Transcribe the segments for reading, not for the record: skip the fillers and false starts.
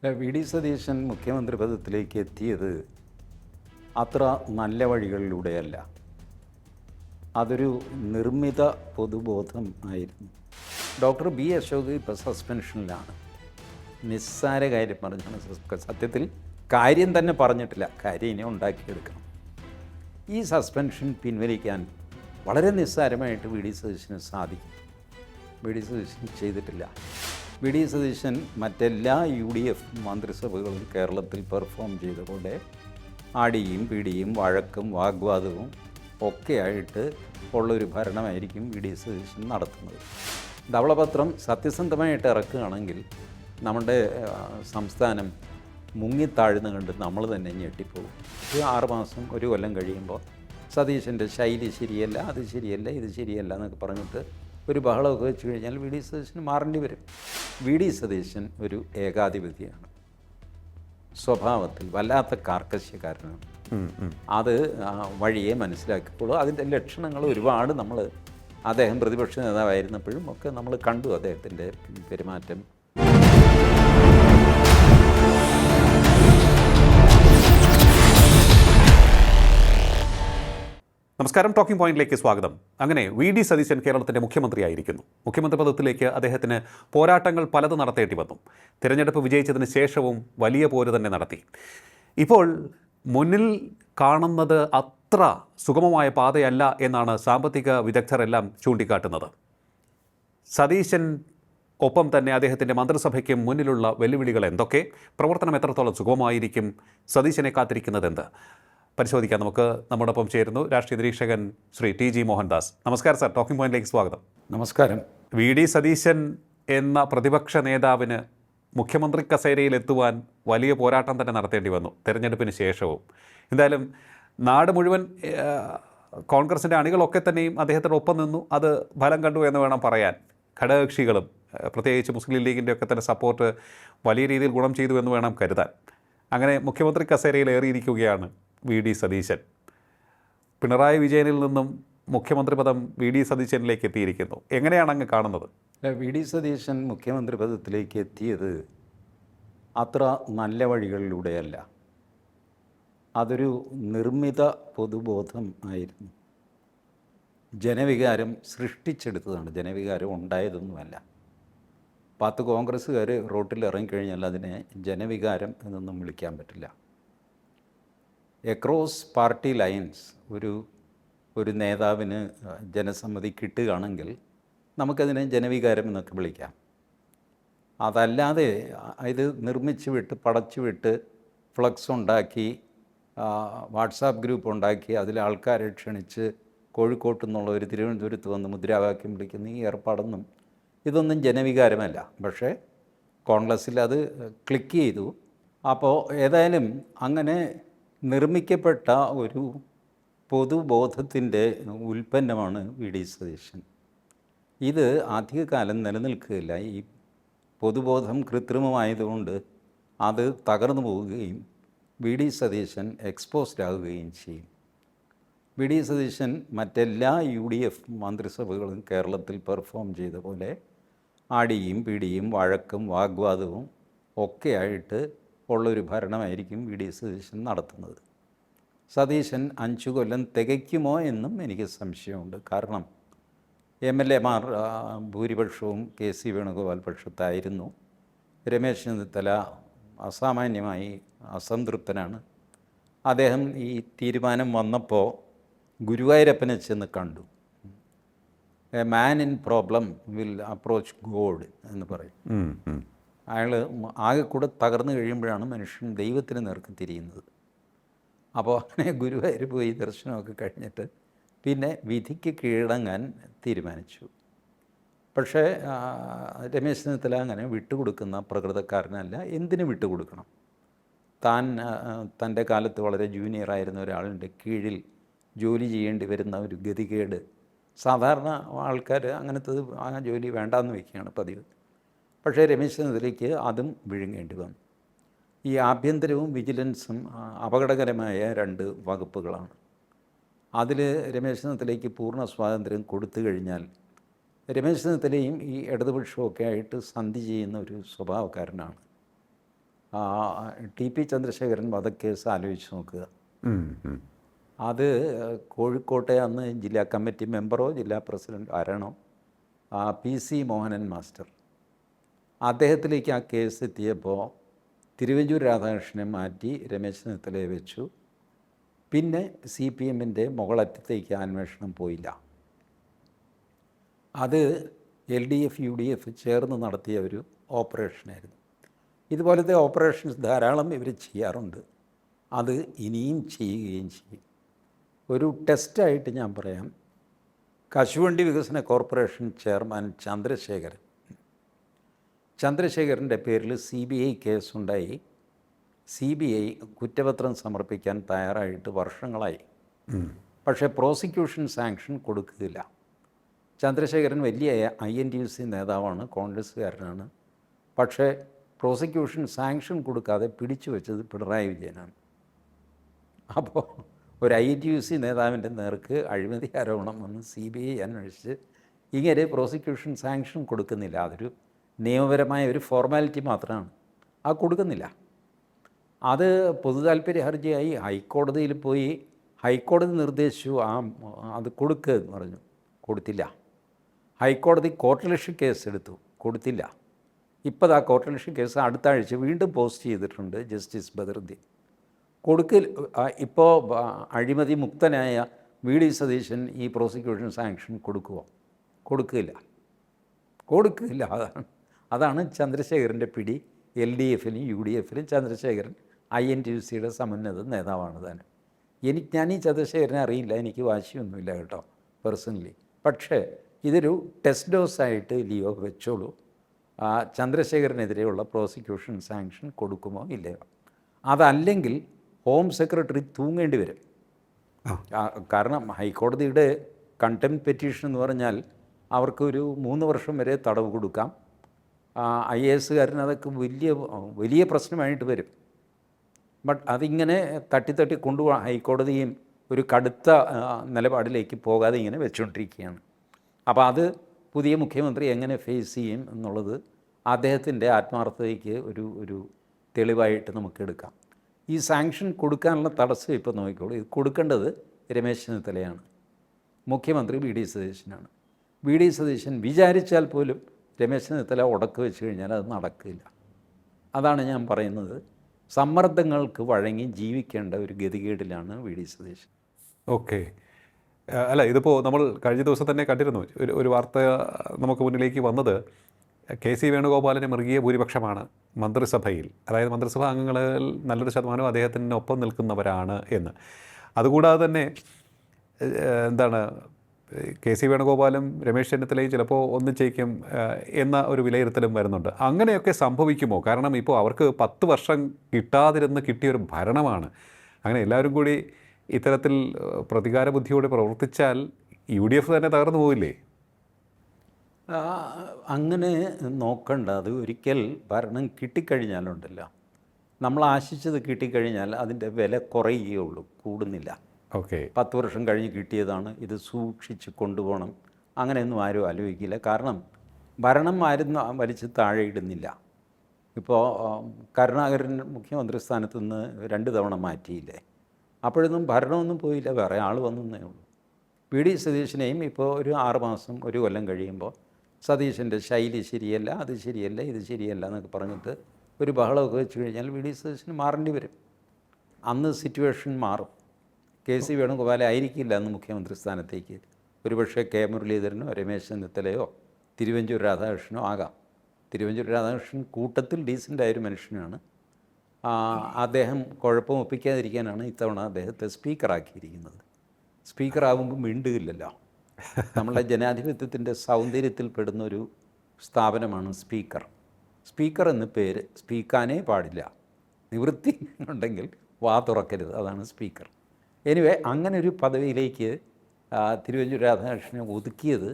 V D Satheesan മുഖ്യമന്ത്രി പദത്തിലേക്ക് എത്തിയത് അത്ര നല്ല വഴികളിലൂടെയല്ല. അതൊരു നിർമ്മിത പൊതുബോധം ആയിരുന്നു. ഡോക്ടർ ബി അശോക് ഇപ്പോൾ സസ്പെൻഷനിലാണ്. നിസ്സാര കാര്യം പറഞ്ഞാണ്. സത്യത്തിൽ കാര്യം തന്നെ പറഞ്ഞിട്ടില്ല, കാര്യം ഇനി ഉണ്ടാക്കിയെടുക്കണം. ഈ സസ്പെൻഷൻ പിൻവലിക്കാൻ വളരെ നിസ്സാരമായിട്ട് വി ഡി സതീശന് സാധിക്കും. വി ഡി സതീശൻ ചെയ്തിട്ടില്ല. വി ഡി സതീശൻ മറ്റെല്ലാ UDF മന്ത്രിസഭകളും കേരളത്തിൽ പെർഫോം ചെയ്ത പോലെ അടിയും പിടിയും വഴക്കും വാഗ്വാദവും ഒക്കെയായിട്ട് ഉള്ളൊരു ഭരണമായിരിക്കും വി ഡി സതീശൻ നടത്തുന്നത്. ധവളപത്രം സത്യസന്ധമായിട്ട് ഇറക്കുകയാണെങ്കിൽ നമ്മുടെ സംസ്ഥാനം മുങ്ങിത്താഴ്ന്നു കണ്ട് നമ്മൾ തന്നെ ഞെട്ടിപ്പോകും. 6 മാസം 1 കൊല്ലം കഴിയുമ്പോൾ സതീശൻ്റെ ശൈലി ശരിയല്ല, അത് ശരിയല്ല, ഇത് ശരിയല്ല എന്നൊക്കെ പറഞ്ഞിട്ട് ഒരു ബഹളമൊക്കെ വെച്ച് കഴിഞ്ഞാൽ വി ഡി സതീശന് മാറേണ്ടി വരും. വി ഡി സതീശൻ ഒരു ഏകാധിപതിയാണ്, സ്വഭാവത്തിൽ വല്ലാത്ത കാർക്കശ്യക്കാരനാണ്. അത് വഴിയെ മനസ്സിലാക്കിക്കോളൂ. അതിൻ്റെ ലക്ഷണങ്ങൾ ഒരുപാട് നമ്മൾ അദ്ദേഹം പ്രതിപക്ഷ നേതാവായിരുന്നപ്പോഴും ഒക്കെ നമ്മൾ കണ്ടു. അദ്ദേഹത്തിൻ്റെ പെരുമാറ്റം. നമസ്കാരം, ടോക്കിംഗ് പോയിന്റിലേക്ക് സ്വാഗതം. അങ്ങനെ വി ഡി സതീശൻ കേരളത്തിൻ്റെ മുഖ്യമന്ത്രിയായിരിക്കുന്നു. മുഖ്യമന്ത്രി പദത്തിലേക്ക് അദ്ദേഹത്തിന് പോരാട്ടങ്ങൾ പലത് നടത്തേണ്ടി വന്നു. തിരഞ്ഞെടുപ്പ് വിജയിച്ചതിന് ശേഷവും വലിയ പോര് തന്നെ നടത്തി. ഇപ്പോൾ മുന്നിൽ കാണുന്നത് അത്ര സുഗമമായ പാതയല്ല എന്നാണ് സാമ്പത്തിക വിദഗ്ധരെല്ലാം ചൂണ്ടിക്കാട്ടുന്നത്. സതീശൻ ഒപ്പം തന്നെ അദ്ദേഹത്തിൻ്റെ മന്ത്രിസഭയ്ക്കും മുന്നിലുള്ള വെല്ലുവിളികൾ എന്തൊക്കെ? പ്രവർത്തനം എത്രത്തോളം സുഗമമായിരിക്കും? സതീശനെ കാത്തിരിക്കുന്നത് എന്ത്? പരിശോധിക്കാം. നമുക്ക് നമ്മോടൊപ്പം ചേരുന്നു രാഷ്ട്രീയ നിരീക്ഷകൻ ശ്രീ TG മോഹൻദാസ്. നമസ്കാരം സാർ, ടോക്കിംഗ് പോയിന്റിലേക്ക് സ്വാഗതം. നമസ്കാരം. വി ഡി സതീശൻ എന്ന പ്രതിപക്ഷ നേതാവിന് മുഖ്യമന്ത്രി കസേരയിൽ എത്തുവാൻ വലിയ പോരാട്ടം തന്നെ നടത്തേണ്ടി വന്നു തെരഞ്ഞെടുപ്പിന് ശേഷവും. എന്തായാലും നാട് മുഴുവൻ കോൺഗ്രസിൻ്റെ അണികളൊക്കെ തന്നെയും അദ്ദേഹത്തിൻ്റെ ഒപ്പം നിന്നു. അത് ഫലം കണ്ടു എന്ന് വേണം പറയാൻ. ഘടകകക്ഷികളും പ്രത്യേകിച്ച് മുസ്ലിം ലീഗിൻ്റെ ഒക്കെ തന്നെ സപ്പോർട്ട് വലിയ രീതിയിൽ ഗുണം ചെയ്തു എന്ന് വേണം കരുതാൻ. അങ്ങനെ മുഖ്യമന്ത്രി കസേരയിൽ ഏറിയിരിക്കുകയാണ് വി ഡി സതീശൻ. പിണറായി വിജയനിൽ നിന്നും മുഖ്യമന്ത്രി പദം വി ഡി സതീശനിലേക്ക് എത്തിയിരിക്കുന്നു. എങ്ങനെയാണ് അങ്ങ് കാണുന്നത്? വി ഡി സതീശൻ മുഖ്യമന്ത്രി പദത്തിലേക്ക് എത്തിയത് അത്ര നല്ല വഴികളിലൂടെയല്ല. അതൊരു നിർമ്മിത പൊതുബോധം ആയിരുന്നു. ജനവികാരം സൃഷ്ടിച്ചെടുത്തതാണ്, ജനവികാരം ഉണ്ടായതൊന്നുമല്ല. 10 കോൺഗ്രസ്സുകാർ റോട്ടിൽ ഇറങ്ങിക്കഴിഞ്ഞാൽ അതിനെ ജനവികാരം എന്നൊന്നും വിളിക്കാൻ പറ്റില്ല. എക്രോസ് പാർട്ടി ലൈൻസ് ഒരു നേതാവിന് ജനസമ്മതി കിട്ടുകയാണെങ്കിൽ നമുക്കതിനെ ജനവികാരം എന്നൊക്കെ വിളിക്കാം. അതല്ലാതെ ഇത് നിർമ്മിച്ച് വിട്ട് പടച്ചു വിട്ട് ഫ്ലക്സ് ഉണ്ടാക്കി വാട്സാപ്പ് ഗ്രൂപ്പ് ഉണ്ടാക്കി അതിൽ ആൾക്കാരെ ക്ഷണിച്ച് കോഴിക്കോട്ട് നിന്നുള്ള ഒരു തിരുവനന്തപുരത്ത് വന്ന് മുദ്രാവാക്യം വിളിക്കുന്ന ഈ ഏർപ്പാടൊന്നും ഇതൊന്നും ജനവികാരമല്ല. പക്ഷേ കോൺഗ്രസ്സിൽ അത് ക്ലിക്ക് ചെയ്തു. അപ്പോൾ ഏതായാലും അങ്ങനെ നിർമ്മിക്കപ്പെട്ട ഒരു പൊതുബോധത്തിൻ്റെ ഉൽപ്പന്നമാണ് വി ഡി സതീശൻ. ഇത് അധികകാലം നിലനിൽക്കുകയില്ല. ഈ പൊതുബോധം കൃത്രിമമായതുകൊണ്ട് അത് തകർന്നു പോവുകയും വി ഡി സതീശൻ എക്സ്പോസ്ഡ് ആവുകയും ചെയ്യും. വി ഡി സതീശൻ മറ്റെല്ലാ UDF മന്ത്രിസഭകളും കേരളത്തിൽ പെർഫോം ചെയ്ത പോലെ അടിയും പിടിയും വഴക്കും വാഗ്വാദവും ഒക്കെയായിട്ട് ഉള്ളൊരു ഭരണമായിരിക്കും വി ഡി സതീശൻ നടത്തുന്നത്. സതീശൻ 5 കൊല്ലം തികയ്ക്കുമോ എന്നും എനിക്ക് സംശയമുണ്ട്. കാരണം MLAമാർ ഭൂരിപക്ഷവും KC വേണുഗോപാൽ പക്ഷത്തായിരുന്നു. രമേശ് ചെന്നിത്തല അസാമാന്യമായി അസംതൃപ്തനാണ്. അദ്ദേഹം ഈ തീരുമാനം വന്നപ്പോൾ ഗുരുവായൂരപ്പനെ ചെന്ന് കണ്ടു. A man in problem will approach God എന്ന് പറയും. അയാൾ ആകെ കൂടെ തകർന്നു കഴിയുമ്പോഴാണ് മനുഷ്യൻ ദൈവത്തിന് നേർക്ക് തിരിയുന്നത്. അപ്പോൾ അങ്ങനെ ഗുരുവായൂർ പോയി ദർശനമൊക്കെ കഴിഞ്ഞിട്ട് പിന്നെ വിധിക്ക് കീഴടങ്ങാൻ തീരുമാനിച്ചു. പക്ഷേ രമേശ് ചെന്നിത്തല അങ്ങനെ വിട്ടുകൊടുക്കുന്ന പ്രകൃതക്കാരനല്ല. എന്തിനു വിട്ടുകൊടുക്കണം? തൻ്റെ കാലത്ത് വളരെ ജൂനിയറായിരുന്ന ഒരാളിൻ്റെ കീഴിൽ ജോലി ചെയ്യേണ്ടി വരുന്ന ഒരു ഗതികേട് സാധാരണ ആൾക്കാർ അങ്ങനത്തത് ആ ജോലി വേണ്ടാന്ന് വയ്ക്കുകയാണ് പതിവ്. പക്ഷേ രമേശ് ചെന്നിത്തലയ്ക്ക് അതും വിഴുങ്ങേണ്ടി വന്നു. ഈ ആഭ്യന്തരവും വിജിലൻസും അപകടകരമായ 2 വകുപ്പുകളാണ്. അതിൽ രമേശ് ചെന്നിത്തലയ്ക്ക് പൂർണ്ണ സ്വാതന്ത്ര്യം കൊടുത്തു കഴിഞ്ഞാൽ രമേശ് ചെന്നിത്തലയും ഈ ഇടതുപക്ഷമൊക്കെ ആയിട്ട് സന്ധി ചെയ്യുന്ന ഒരു സ്വഭാവക്കാരനാണ്. ടി പി ചന്ദ്രശേഖരൻ വധക്കേസ് ആലോചിച്ച് നോക്കുക. ഉം, ഉം. അത് കോഴിക്കോട്ടെ അന്ന് ജില്ലാ കമ്മിറ്റി മെമ്പറോ ജില്ലാ പ്രസിഡൻ്റ് ആരാണോ പി സി മോഹനൻ മാസ്റ്റർ, അദ്ദേഹത്തിലേക്ക് ആ കേസ് എത്തിയപ്പോൾ തിരുവഞ്ചൂർ രാധാകൃഷ്ണനെ മാറ്റി രമേശ് ചെന്നിത്തലയെ വെച്ചു. പിന്നെ CPM-ൻ്റെ മുകളറ്റത്തേക്ക് അന്വേഷണം പോയില്ല. അത് LDF UDF ചേർന്ന് നടത്തിയ ഒരു ഓപ്പറേഷനായിരുന്നു. ഇതുപോലത്തെ ഓപ്പറേഷൻസ് ധാരാളം ഇവർ ചെയ്യാറുണ്ട്. അത് ഇനിയും ചെയ്യുകയും ചെയ്യും. ഒരു ടെസ്റ്റായിട്ട് ഞാൻ പറയാം. കശുവണ്ടി വികസന കോർപ്പറേഷൻ ചെയർമാൻ ചന്ദ്രശേഖരൻ്റെ പേരിൽ CBI കേസുണ്ടായി. CBI കുറ്റപത്രം സമർപ്പിക്കാൻ തയ്യാറായിട്ട് വർഷങ്ങളായി. പക്ഷേ പ്രോസിക്യൂഷൻ സാങ്ഷൻ കൊടുക്കുകയില്ല. ചന്ദ്രശേഖരൻ വലിയ INTUC നേതാവാണ്, കോൺഗ്രസ്സുകാരനാണ്. പക്ഷേ പ്രോസിക്യൂഷൻ സാങ്ഷൻ കൊടുക്കാതെ പിടിച്ചു വെച്ചത് പിണറായി വിജയനാണ്. അപ്പോൾ ഒരു INTUC നേതാവിൻ്റെ നേർക്ക് അഴിമതി ആരോപണം വന്ന് CBI അന്വേഷിച്ച് ഇങ്ങനെ പ്രോസിക്യൂഷൻ സാങ്ഷൻ കൊടുക്കുന്നില്ല. അതൊരു നിയമപരമായ ഒരു ഫോർമാലിറ്റി മാത്രമാണ്. ആ കൊടുക്കുന്നില്ല. അത് പൊതുതാൽപര്യ ഹർജിയായി ഹൈക്കോടതിയിൽ പോയി. ഹൈക്കോടതി നിർദ്ദേശിച്ചു അത് കൊടുക്കുക എന്ന് പറഞ്ഞു. കൊടുത്തില്ല. ഹൈക്കോടതി കോർട്ടലക്ഷ്യ കേസ് എടുത്തു. കൊടുത്തില്ല. ഇപ്പോൾ ആ കോർട്ടലക്ഷ്യ കേസ് അടുത്ത ആഴ്ച വീണ്ടും പോസ്റ്റ് ചെയ്തിട്ടുണ്ട് ജസ്റ്റിസ് ബദറുദ്ദീൻ. ഇപ്പോൾ അഴിമതി മുക്തനായ VD സതീശൻ ഈ പ്രോസിക്യൂഷൻ സാങ്ഷൻ കൊടുക്കുമോ? കൊടുക്കില്ല. അതാണ് ചന്ദ്രശേഖരൻ്റെ പിടി. LDF-ലും UDF-ലും ചന്ദ്രശേഖരൻ INTUC-യുടെ സമുന്നത നേതാവാണ് താൻ. ഞാൻ ഈ ചന്ദ്രശേഖരനെ അറിയില്ല, എനിക്ക് വാശിയൊന്നുമില്ല കേട്ടോ പേഴ്സണലി. പക്ഷേ ഇതൊരു ടെസ്റ്റ് ഡോസായിട്ട് ലിയോ വെച്ചോളൂ. ചന്ദ്രശേഖരനെതിരെയുള്ള പ്രോസിക്യൂഷൻ സാങ്ഷൻ കൊടുക്കുമോ ഇല്ലയോ? അതല്ലെങ്കിൽ ഹോം സെക്രട്ടറി തൂങ്ങേണ്ടി വരും. കാരണം ഹൈക്കോടതിയുടെ കണ്ടംപ്റ്റ് പെറ്റീഷൻ എന്ന് പറഞ്ഞാൽ അവർക്ക് ഒരു 3 വർഷം വരെ തടവ് കൊടുക്കാം. IAS-കാരന് അതൊക്കെ വലിയ പ്രശ്നമായിട്ട് വരും. ബട്ട് അതിങ്ങനെ തട്ടി കൊണ്ടുപോകാൻ ഹൈക്കോടതിയും ഒരു കടുത്ത നിലപാടിലേക്ക് പോകാതെ ഇങ്ങനെ വെച്ചുകൊണ്ടിരിക്കുകയാണ്. അപ്പോൾ അത് പുതിയ മുഖ്യമന്ത്രി എങ്ങനെ ഫേസ് ചെയ്യും എന്നുള്ളത് അദ്ദേഹത്തിൻ്റെ ആത്മാർത്ഥതയ്ക്ക് ഒരു തെളിവായിട്ട് നമുക്ക് എടുക്കാം. ഈ സാങ്ഷൻ കൊടുക്കാനുള്ള തടസ്സം ഇപ്പോൾ നോക്കിക്കോളൂ. ഇത് കൊടുക്കേണ്ടത് രമേശ് ചെന്നിത്തലയാണ്, മുഖ്യമന്ത്രി VD സതീശനാണ്. VD സതീശൻ വിചാരിച്ചാൽ പോലും രമേശ് ചെന്നിത്തല ഉടക്ക് വെച്ച് കഴിഞ്ഞാൽ അത് നടക്കില്ല. അതാണ് ഞാൻ പറയുന്നത്. സമ്മർദ്ദങ്ങൾക്ക് വഴങ്ങി ജീവിക്കേണ്ട ഒരു ഗതികേടിലാണ് VD സതീശൻ. ഓക്കെ. അല്ല, ഇതിപ്പോൾ നമ്മൾ കഴിഞ്ഞ ദിവസം തന്നെ കണ്ടിരുന്നു. ഒരു വാർത്ത നമുക്ക് മുന്നിലേക്ക് വന്നത് KC വേണുഗോപാലിന് മൃഗീയ ഭൂരിപക്ഷമാണ് മന്ത്രിസഭയിൽ. അതായത് മന്ത്രിസഭാ അംഗങ്ങളിൽ നല്ലൊരു ശതമാനം അദ്ദേഹത്തിനൊപ്പം നിൽക്കുന്നവരാണ് എന്ന്. അതുകൂടാതെ തന്നെ KC വേണുഗോപാലും രമേശ് ചെന്നിത്തലയും ചിലപ്പോൾ ഒന്നിച്ചേക്കും എന്ന ഒരു വിലയിരുത്തലും വരുന്നുണ്ട്. അങ്ങനെയൊക്കെ സംഭവിക്കുമോ? കാരണം ഇപ്പോൾ അവർക്ക് 10 വർഷം കിട്ടാതിരുന്ന് കിട്ടിയൊരു ഭരണമാണ്. അങ്ങനെ എല്ലാവരും കൂടി ഇത്തരത്തിൽ പ്രതികാര ബുദ്ധിയോടെ പ്രവർത്തിച്ചാൽ UDF തന്നെ തകർന്നു പോവില്ലേ? അങ്ങനെ നോക്കണ്ട. അത് ഒരിക്കൽ ഭരണം കിട്ടിക്കഴിഞ്ഞാലുണ്ടല്ലോ, നമ്മൾ ആശിച്ചത് കിട്ടിക്കഴിഞ്ഞാൽ അതിൻ്റെ വില കുറയുകയുള്ളൂ, കൂടുന്നില്ല. ഓക്കെ. 10 വർഷം കഴിഞ്ഞ് കിട്ടിയതാണ്, ഇത് സൂക്ഷിച്ച് കൊണ്ടുപോകണം, അങ്ങനെയൊന്നും ആരും ആലോചിക്കില്ല. കാരണം ഭരണം ആരും വലിച്ച് താഴെ ഇടുന്നില്ല. ഇപ്പോൾ കരുണാകരൻ മുഖ്യമന്ത്രി സ്ഥാനത്ത് നിന്ന് 2 തവണ മാറ്റിയില്ലേ? അപ്പോഴൊന്നും ഭരണമൊന്നും പോയില്ല, വേറെ ആൾ വന്നേ ഉള്ളൂ. VD സതീശനെയും ഇപ്പോൾ ഒരു 6 മാസം 1 കൊല്ലം കഴിയുമ്പോൾ സതീശൻ്റെ ശൈലി ശരിയല്ല, അത് ശരിയല്ല, ഇത് ശരിയല്ല എന്നൊക്കെ പറഞ്ഞിട്ട് ഒരു ബഹളമൊക്കെ വെച്ച് കഴിഞ്ഞാൽ VD സതീശന് മാറേണ്ടി വരും. അന്ന് സിറ്റുവേഷൻ മാറും. KC വേണുഗോപാലെ ആയിരിക്കില്ല അന്ന് മുഖ്യമന്ത്രി സ്ഥാനത്തേക്ക്. ഒരുപക്ഷെ K മുരളീധരനോ രമേശ് ചെന്നിത്തലയോ തിരുവഞ്ചൂർ രാധാകൃഷ്ണനോ ആകാം. തിരുവഞ്ചൂർ രാധാകൃഷ്ണൻ കൂട്ടത്തിൽ ഡീസൻ്റായൊരു മനുഷ്യനാണ്. അദ്ദേഹം കുഴപ്പം ഒപ്പിക്കാതിരിക്കാനാണ് ഇത്തവണ അദ്ദേഹത്തെ സ്പീക്കറാക്കിയിരിക്കുന്നത്. സ്പീക്കറാകുമ്പോൾ മിണ്ടുകില്ലല്ലോ. നമ്മളുടെ ജനാധിപത്യത്തിൻ്റെ സൗന്ദര്യത്തിൽ പെടുന്നൊരു സ്ഥാപനമാണ് സ്പീക്കർ. സ്പീക്കർ എന്ന പേര് സ്പീക്കാനേ പാടില്ല. നിവൃത്തി ഉണ്ടെങ്കിൽ വാ തുറക്കരുത്, അതാണ് സ്പീക്കർ. എനിവേ, അങ്ങനൊരു പദവിയിലേക്ക് തിരുവഞ്ചൂർ രാധാകൃഷ്ണനെ ഒതുക്കിയത്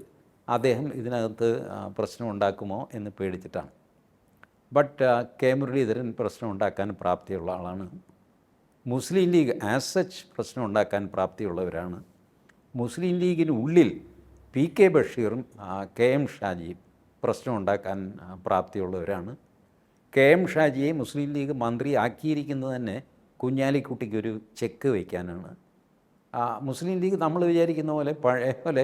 അദ്ദേഹം ഇതിനകത്ത് പ്രശ്നം ഉണ്ടാക്കുമോ എന്ന് പേടിച്ചിട്ടാണ്. ബട്ട് K മുരളീധരൻ പ്രശ്നം ഉണ്ടാക്കാൻ പ്രാപ്തിയുള്ള ആളാണ്. മുസ്ലിം ലീഗ് ആസ് സച്ച് പ്രശ്നം ഉണ്ടാക്കാൻ പ്രാപ്തിയുള്ളവരാണ്. മുസ്ലിം ലീഗിനുള്ളിൽ PK ബഷീറും KM ഷാജിയും പ്രശ്നം ഉണ്ടാക്കാൻ പ്രാപ്തിയുള്ളവരാണ്. KM ഷാജിയെ മുസ്ലിം ലീഗ് മന്ത്രി ആക്കിയിരിക്കുന്നത് തന്നെ കുഞ്ഞാലിക്കുട്ടിക്കൊരു ചെക്ക് വയ്ക്കാനാണ്. മുസ്ലിം ലീഗ് നമ്മൾ വിചാരിക്കുന്ന പോലെ പഴയ പോലെ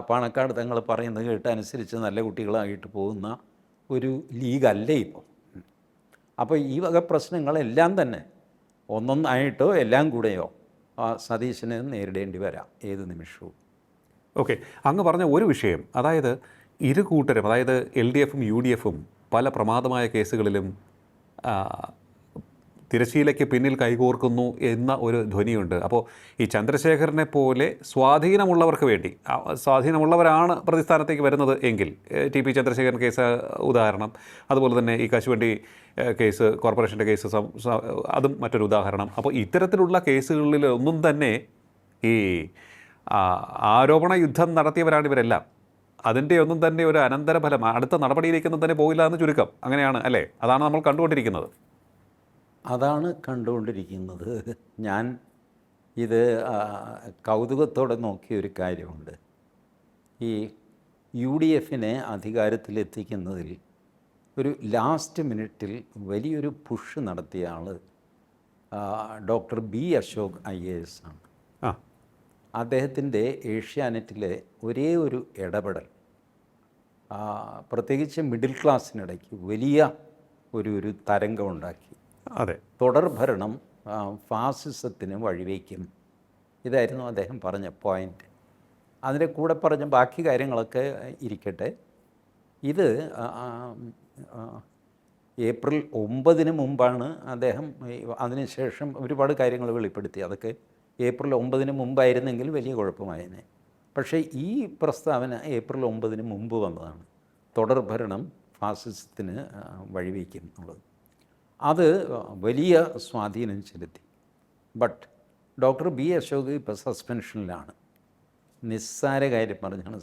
പാണക്കാട് തങ്ങൾ പറയുന്നത് കേട്ടനുസരിച്ച് നല്ല കുട്ടികളായിട്ട് പോകുന്ന ഒരു ലീഗല്ല ഇപ്പോൾ. അപ്പോൾ ഈ വക പ്രശ്നങ്ങളെല്ലാം തന്നെ ഒന്നൊന്നായിട്ടോ എല്ലാം കൂടെയോ സതീശന് നേരിടേണ്ടി വരാം ഏത് നിമിഷവും. ഓക്കെ, അങ്ങ് പറഞ്ഞ ഒരു വിഷയം, അതായത് ഇരു കൂട്ടരും, അതായത് LDFും UDFും പല പ്രമാദമായ കേസുകളിലും തിരശ്ശീലയ്ക്ക് പിന്നിൽ കൈകോർക്കുന്നു എന്ന ഒരു ധ്വനിയുണ്ട്. അപ്പോൾ ഈ ചന്ദ്രശേഖരനെ പോലെ സ്വാധീനമുള്ളവർക്ക് വേണ്ടി, സ്വാധീനമുള്ളവരാണ് പ്രതിസ്ഥാനത്തേക്ക് വരുന്നത് എങ്കിൽ, TP ചന്ദ്രശേഖരൻ കേസ് ഉദാഹരണം, അതുപോലെ തന്നെ ഈ കശുവണ്ടി കേസ്, കോർപ്പറേഷൻ്റെ കേസ് അതും മറ്റൊരു ഉദാഹരണം. അപ്പോൾ ഇത്തരത്തിലുള്ള കേസുകളിൽ ഒന്നും തന്നെ ഈ ആരോപണ യുദ്ധം നടത്തിയവരാണ് ഇവരെല്ലാം. അതിൻ്റെ ഒന്നും തന്നെ ഒരു അനന്തരഫലം അടുത്ത നടപടിയിലേക്കൊന്നും തന്നെ പോയില്ല എന്ന് ചുരുക്കം. അങ്ങനെയാണ് അല്ലേ? അതാണ് നമ്മൾ കണ്ടുകൊണ്ടിരിക്കുന്നത്. അതാണ് കണ്ടുകൊണ്ടിരിക്കുന്നത്. ഞാൻ ഇത് കൗതുകത്തോടെ നോക്കിയൊരു കാര്യമുണ്ട്. ഈ UDFനെ അധികാരത്തിലെത്തിക്കുന്നതിൽ ഒരു ലാസ്റ്റ് മിനിറ്റിൽ വലിയൊരു പുഷ് നടത്തിയ ആൾ ഡോക്ടർ B. അശോക് IAS ആണ്. അദ്ദേഹത്തിൻ്റെ ഏഷ്യാനെറ്റിലെ ഒരേ ഒരു ഇടപെടൽ പ്രത്യേകിച്ച് മിഡിൽ ക്ലാസ്സിനിടയ്ക്ക് വലിയ ഒരു തരംഗമുണ്ടാക്കി. അതെ, തുടർ ഭരണം ഫാസിസത്തിന് വഴിവെക്കും. ഇതായിരുന്നു അദ്ദേഹം പറഞ്ഞ പോയിൻ്റ്. അതിൻ്റെ കൂടെ പറഞ്ഞ ബാക്കി കാര്യങ്ങളൊക്കെ ഇരിക്കട്ടെ. ഇത് ഏപ്രിൽ 9 മുമ്പാണ് അദ്ദേഹം. അതിനുശേഷം ഒരുപാട് കാര്യങ്ങൾ വെളിപ്പെടുത്തി. അതൊക്കെ ഏപ്രിൽ 9 മുമ്പായിരുന്നെങ്കിൽ വലിയ കുഴപ്പമായേനെ. പക്ഷേ ഈ പ്രസ്താവന ഏപ്രിൽ 9 മുമ്പ് വന്നതാണ്. തുടർ ഭരണം ഫാസിസത്തിന് വഴിവെക്കും എന്നുള്ളത്. അത് വലിയ സ്വാധീനം ചെലുത്തി. But doctor B. അശോക് ഇപ്പോൾ സസ്പെൻഷനിലാണ്. നിസ്സാര കാര്യം പറഞ്ഞാണ്.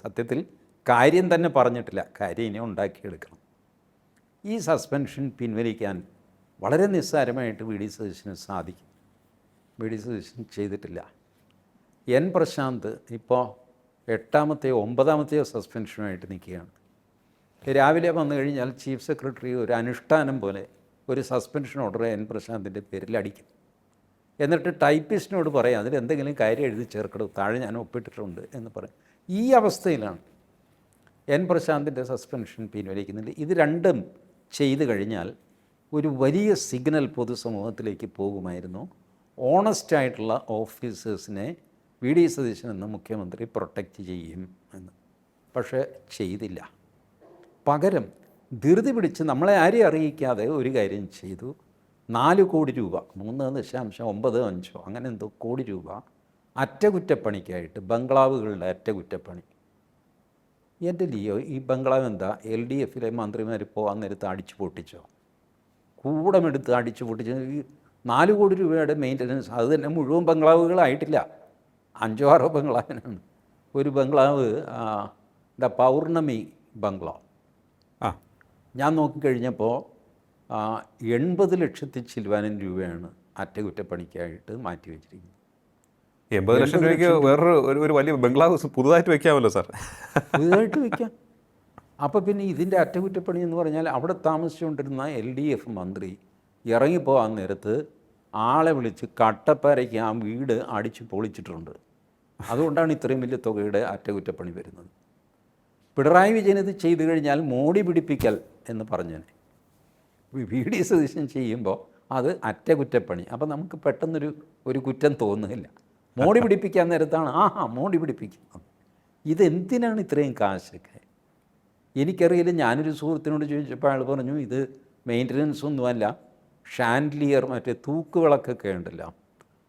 സത്യത്തിൽ കാര്യം തന്നെ പറഞ്ഞിട്ടില്ല, കാര്യം ഇനി ഉണ്ടാക്കിയെടുക്കണം. ഈ സസ്പെൻഷൻ പിൻവലിക്കാൻ വളരെ നിസ്സാരമായിട്ട് VD സതീശന് സാധിക്കും. VD സതീശൻ ചെയ്തിട്ടില്ല. N. പ്രശാന്ത് ഇപ്പോൾ 8ാമത്തെയോ 9ാമത്തെയോ സസ്പെൻഷനുമായിട്ട് നിൽക്കുകയാണ്. രാവിലെ വന്നു കഴിഞ്ഞാൽ ചീഫ് സെക്രട്ടറി ഒരു അനുഷ്ഠാനം പോലെ ഒരു സസ്പെൻഷൻ ഓർഡർ N. പ്രശാന്തിൻ്റെ പേരിൽ അടിക്കും. എന്നിട്ട് ടൈപ്പിസ്റ്റിനോട് പറയാം അതിൽ എന്തെങ്കിലും കാര്യം എഴുതി ചേർക്കണം, താഴെ ഞാൻ ഒപ്പിട്ടിട്ടുണ്ട് എന്ന് പറയും. ഈ അവസ്ഥയിലാണ് N. പ്രശാന്തിൻ്റെ സസ്പെൻഷൻ പിൻവലിക്കുന്നില്ല. ഇത് രണ്ടും ചെയ്തു കഴിഞ്ഞാൽ ഒരു വലിയ സിഗ്നൽ പൊതുസമൂഹത്തിലേക്ക് പോകുമായിരുന്നു. ഓണസ്റ്റായിട്ടുള്ള ഓഫീസേഴ്സിനെ VD സതീശൻ എന്ന മുഖ്യമന്ത്രി പ്രൊട്ടക്റ്റ് ചെയ്യും എന്ന്. പക്ഷേ ചെയ്തില്ല. പകരം ധൃതി പിടിച്ച് നമ്മളെ ആരെയും അറിയിക്കാതെ ഒരു കാര്യം ചെയ്തു. 4 കോടി രൂപ, 3.95 അങ്ങനെ എന്തോ കോടി രൂപ അറ്റകുറ്റപ്പണിക്കായിട്ട്, ബംഗ്ലാവുകളുടെ അറ്റകുറ്റപ്പണി. എൻ്റെ ലിയോ, ഈ ബംഗ്ലാവ് എന്താ LDFിലെ മന്ത്രിമാർ പോകാൻ നേരത്ത് അടിച്ചു പൊട്ടിച്ചോ? കൂടമെടുത്ത് അടിച്ചു പൊട്ടിച്ച്. ഈ 4 കോടി രൂപയുടെ മെയിൻ്റനൻസ്, അത് തന്നെ മുഴുവൻ ബംഗ്ലാവുകളായിട്ടില്ല, 5-6 ബംഗ്ലാവിനാണ്. ഒരു ബംഗ്ലാവ് പൗർണമി ബംഗ്ലാവ് ഞാൻ നോക്കിക്കഴിഞ്ഞപ്പോൾ 80 ലക്ഷത്തി ചില്ലുവാനും രൂപയാണ് അറ്റകുറ്റപ്പണിക്കായിട്ട് മാറ്റി വെച്ചിരിക്കുന്നത്. 80 ലക്ഷം രൂപയ്ക്ക് വേറൊരു വലിയ ബംഗ്ലാവ് പുതുതായിട്ട് വയ്ക്കാമല്ലോ സാർ? പുതുതായിട്ട് വയ്ക്കാം. അപ്പോൾ പിന്നെ ഇതിൻ്റെ അറ്റകുറ്റപ്പണി എന്ന് പറഞ്ഞാൽ അവിടെ താമസിച്ചുകൊണ്ടിരുന്ന LDF മന്ത്രി ഇറങ്ങിപ്പോകാൻ നേരത്ത് ആളെ വിളിച്ച് കട്ടപ്പാരയ്ക്ക് ആ വീട് അടിച്ച് പൊളിച്ചിട്ടുണ്ട്. അതുകൊണ്ടാണ് ഇത്രയും വലിയ തുകയുടെ അറ്റകുറ്റപ്പണി വരുന്നത്. പിണറായി വിജയൻ ഇത് ചെയ്തു കഴിഞ്ഞാൽ മോടി പിടിപ്പിക്കൽ എന്ന് പറഞ്ഞേനെ. VD സതീശൻ ചെയ്യുമ്പോൾ അത് അറ്റകുറ്റപ്പണി. അപ്പോൾ നമുക്ക് പെട്ടെന്നൊരു കുറ്റം തോന്നുന്നില്ല. മോടി പിടിപ്പിക്കാൻ നേരത്താണ് മോടി പിടിപ്പിക്കുന്നത്. ഇതെന്തിനാണ് ഇത്രയും കാശൊക്കെ? എനിക്കറിയില്ല. ഞാനൊരു സുഹൃത്തിനോട് ചോദിച്ചപ്പോൾ അയാൾ പറഞ്ഞു ഇത് മെയിൻ്റനൻസ് ഒന്നുമല്ല, ഷാൻഡ്ലിയർ മറ്റേ തൂക്കുവിളക്കൊക്കെ ഉണ്ടല്ലോ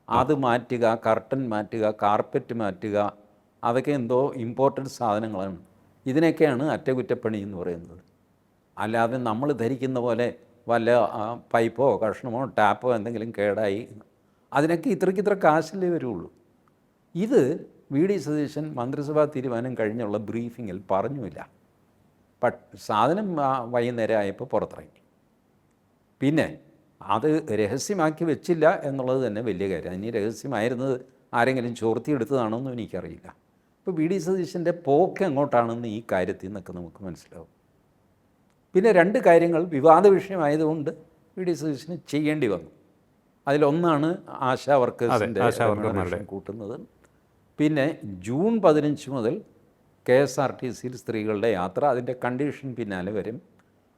അത് മാറ്റുക, കർട്ടൻ മാറ്റുക, കാർപ്പറ്റ് മാറ്റുക, അതൊക്കെ എന്തോ ഇമ്പോർട്ടൻറ്റ് സാധനങ്ങളാണ്. ഇതിനൊക്കെയാണ് അറ്റകുറ്റപ്പണി എന്ന് പറയുന്നത്. അല്ലാതെ നമ്മൾ ധരിക്കുന്ന പോലെ വല്ല പൈപ്പോ കഷ്ണമോ ടാപ്പോ എന്തെങ്കിലും കേടായി അതിനൊക്കെ ഇത്ര കാശല്ലേ വരുള്ളൂ. ഇത് VD സതീശൻ മന്ത്രിസഭാ തീരുമാനം കഴിഞ്ഞുള്ള ബ്രീഫിങ്ങിൽ പറഞ്ഞുമില്ല. സാധനം വൈകുന്നേരം ആയപ്പോൾ പുറത്തിറങ്ങി. പിന്നെ അത് രഹസ്യമാക്കി വെച്ചില്ല എന്നുള്ളത് തന്നെ വലിയ കാര്യം. ഇനി രഹസ്യമായിരുന്നത് ആരെങ്കിലും ചോർത്തിയെടുത്തതാണോന്നും എനിക്കറിയില്ല. ഇപ്പോൾ VD സതീശൻ്റെ പോക്ക് എങ്ങോട്ടാണെന്ന് ഈ കാര്യത്തിൽ നിന്നൊക്കെ നമുക്ക് മനസ്സിലാവും. പിന്നെ 2 കാര്യങ്ങൾ വിവാദ വിഷയമായതുകൊണ്ട് വി ഡി സതീശന് ചെയ്യേണ്ടി വന്നു. അതിലൊന്നാണ് ആശാ വർക്കേഴ്സിൻ്റെ റെമ്യൂണറേഷൻ കൂട്ടുന്നത്. പിന്നെ ജൂൺ 15 മുതൽ KSRTCയിൽ സ്ത്രീകളുടെ യാത്ര, അതിൻ്റെ കണ്ടീഷൻ പിന്നാലെ വരും.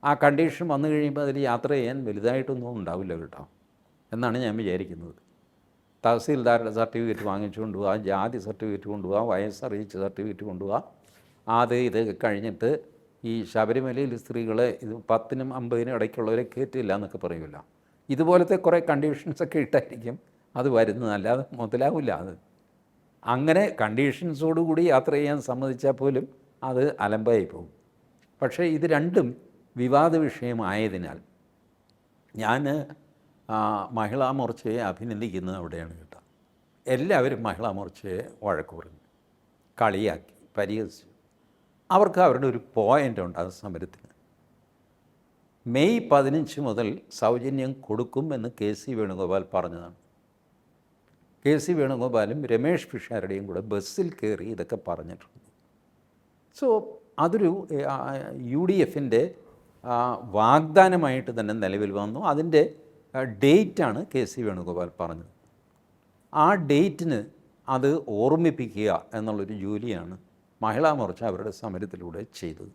ആ കണ്ടീഷൻ വന്നു കഴിയുമ്പോൾ അതിൽ യാത്ര ചെയ്യാൻ വലുതായിട്ടൊന്നും ഉണ്ടാവില്ല കേട്ടോ എന്നാണ് ഞാൻ വിചാരിക്കുന്നത്. തഹസീൽദാരുടെ സർട്ടിഫിക്കറ്റ് വാങ്ങിച്ചുകൊണ്ട് പോവുക, ജാതി സർട്ടിഫിക്കറ്റ് കൊണ്ടുപോവുക, വയസ്സറിയിച്ച സർട്ടിഫിക്കറ്റ് കൊണ്ടുപോവുക. ഇത് കഴിഞ്ഞിട്ട് ഈ ശബരിമലയിൽ സ്ത്രീകളെ ഇത് 10നും 50നും ഇടയ്ക്കുള്ളവരെ കയറ്റില്ല എന്നൊക്കെ പറയുമല്ല. ഇതുപോലത്തെ കുറേ കണ്ടീഷൻസൊക്കെ ഇട്ടായിരിക്കും അത് വരുന്നത്, അല്ലാതെ മുതലാവില്ല അത്. അങ്ങനെ കണ്ടീഷൻസോടുകൂടി യാത്ര ചെയ്യാൻ സമ്മതിച്ചാൽ പോലും അത് അലമ്പായി പോകും. പക്ഷേ ഇത് രണ്ടും വിവാദ വിഷയമായതിനാൽ ഞാൻ മഹിളാ മോർച്ചയെ അഭിനന്ദിക്കുന്നത് അവിടെയാണ് കേട്ടോ. എല്ലാവരും മഹിളാ മോർച്ചയെ വഴക്ക് പറഞ്ഞു, കളിയാക്കി, പരിഹസിച്ചു. അവർക്ക് അവരുടെ ഒരു പോയിൻ്റ് ഉണ്ട് ആ സമരത്തിന്. മെയ് 15 മുതൽ സൗജന്യം കൊടുക്കും എന്ന് KC വേണുഗോപാൽ പറഞ്ഞതാണ്. KC വേണുഗോപാലും രമേഷ് പിഷാരുടെയും കൂടെ ബസ്സിൽ കയറി ഇതൊക്കെ പറഞ്ഞിട്ടുണ്ട്. സോ അതൊരു UDFൻ്റെ വാഗ്ദാനമായിട്ട് തന്നെ നിലവിൽ വന്നു. അതിൻ്റെ ഡേറ്റാണ് KC വേണുഗോപാൽ പറഞ്ഞത്. ആ ഡേറ്റിന് അത് ഓർമ്മിപ്പിക്കുക എന്നുള്ളൊരു ജോലിയാണ് മഹിളാ മോർച്ച അവരുടെ സമരത്തിലൂടെ ചെയ്തത്.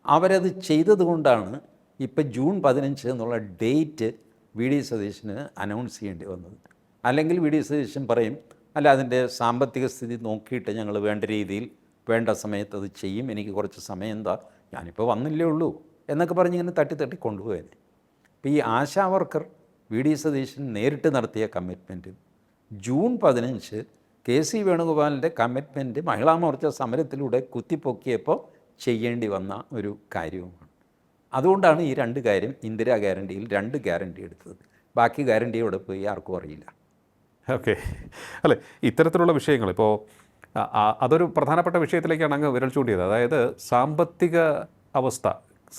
അവരത് ചെയ്തതുകൊണ്ടാണ് ഇപ്പം ജൂൺ 15 എന്നുള്ള ഡേറ്റ് വി ഡി സതീശന് അനൗൺസ് ചെയ്യേണ്ടി വന്നത്. അല്ലെങ്കിൽ വി ഡി സതീശൻ പറയും, അല്ല അതിൻ്റെ സാമ്പത്തിക സ്ഥിതി നോക്കിയിട്ട് ഞങ്ങൾ വേണ്ട രീതിയിൽ വേണ്ട സമയത്ത് അത് ചെയ്യും, എനിക്ക് കുറച്ച് സമയം എന്താ, ഞാനിപ്പോൾ വന്നില്ലേ ഉള്ളൂ എന്നൊക്കെ പറഞ്ഞ് ഇങ്ങനെ തട്ടി കൊണ്ടുപോയത്. ഇപ്പോൾ ഈ Asha worker V D Satheesan നേരിട്ട് നടത്തിയ കമ്മിറ്റ്മെൻറ്റ് ജൂൺ 15 KC വേണുഗോപാലിൻ്റെ കമ്മിറ്റ്മെൻറ്റ് മഹിളാ മോർച്ച സമരത്തിലൂടെ കുത്തിപ്പൊക്കിയപ്പോൾ ചെയ്യേണ്ടി വന്ന ഒരു കാര്യവുമാണ്. അതുകൊണ്ടാണ് ഈ 2 കാര്യം, ഇന്ദിരാ ഗ്യാരണ്ടിയിൽ 2 ഗ്യാരണ്ടി എടുത്തത്. ബാക്കി ഗ്യാരണ്ടി അവിടെ പോയി ആർക്കും അറിയില്ല. ഓക്കെ, അല്ലേ, ഇത്തരത്തിലുള്ള വിഷയങ്ങൾ ഇപ്പോൾ അതൊരു പ്രധാനപ്പെട്ട വിഷയത്തിലേക്കാണ് അങ്ങ് വിരൽ ചൂണ്ടിയത്. അതായത് സാമ്പത്തിക അവസ്ഥ,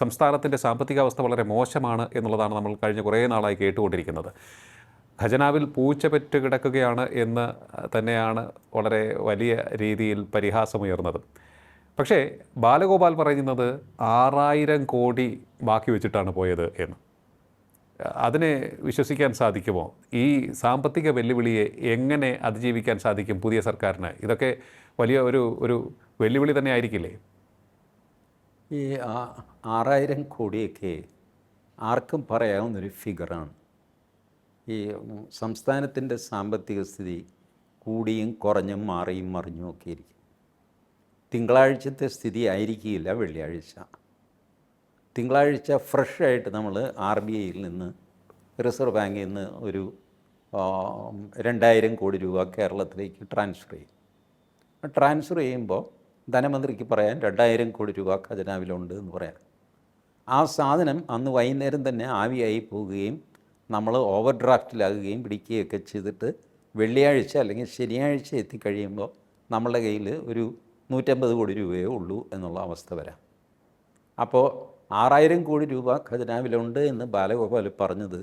സംസ്ഥാനത്തിൻ്റെ സാമ്പത്തിക അവസ്ഥ വളരെ മോശമാണ് എന്നുള്ളതാണ് നമ്മൾ കഴിഞ്ഞ കുറേ നാളായി കേട്ടുകൊണ്ടിരിക്കുന്നത്. ഖജനാവിൽ പൂച്ച പെറ്റ് കിടക്കുകയാണ് എന്ന് തന്നെയാണ് വളരെ വലിയ രീതിയിൽ പരിഹാസമുയർന്നത്. പക്ഷേ ബാലഗോപാൽ പറയുന്നത് 6000 കോടി ബാക്കി വെച്ചിട്ടാണ് പോയത് എന്ന്. അതിനെ വിശ്വസിക്കാൻ സാധിക്കുമോ? ഈ സാമ്പത്തിക വെല്ലുവിളിയെ എങ്ങനെ അതിജീവിക്കാൻ സാധിക്കും പുതിയ സർക്കാരിന്? ഇതൊക്കെ വലിയ ഒരു വെല്ലുവിളി തന്നെ ആയിരിക്കില്ലേ? ഈ 6000 കോടിയൊക്കെ ആർക്കും പറയാവുന്നൊരു ഫിഗറാണ്. ഈ സംസ്ഥാനത്തിൻ്റെ സാമ്പത്തിക സ്ഥിതി കൂടിയും കുറഞ്ഞും മാറിയും മറിഞ്ഞും ഒക്കെ ഇരിക്കും. തിങ്കളാഴ്ചത്തെ സ്ഥിതി ആയിരിക്കില്ല വെള്ളിയാഴ്ച. തിങ്കളാഴ്ച ഫ്രഷായിട്ട് നമ്മൾ RBIയിൽ നിന്ന്, റിസർവ് ബാങ്കിൽ നിന്ന് ഒരു 2000 കോടി രൂപ കേരളത്തിലേക്ക് ട്രാൻസ്ഫർ ചെയ്യും. ട്രാൻസ്ഫർ ചെയ്യുമ്പോൾ ധനമന്ത്രിക്ക് പറയാൻ 2000 കോടി രൂപ ഖജനാവിലുണ്ട് എന്ന് പറയാം. ആ സാധനം അന്ന് വൈകുന്നേരം തന്നെ ആവിയായി പോവുകയും നമ്മൾ ഓവർ ഡ്രാഫ്റ്റിലാകുകയും പിടിക്കുകയൊക്കെ ചെയ്തിട്ട് വെള്ളിയാഴ്ച അല്ലെങ്കിൽ ശനിയാഴ്ച എത്തിക്കഴിയുമ്പോൾ നമ്മളുടെ കയ്യിൽ ഒരു 150 കോടി രൂപയേ ഉള്ളൂ എന്നുള്ള അവസ്ഥ വരാം. അപ്പോൾ 6000 കോടി രൂപ ഖജനാവിലുണ്ട് എന്ന് ബാലഗോപാൽ പറഞ്ഞത്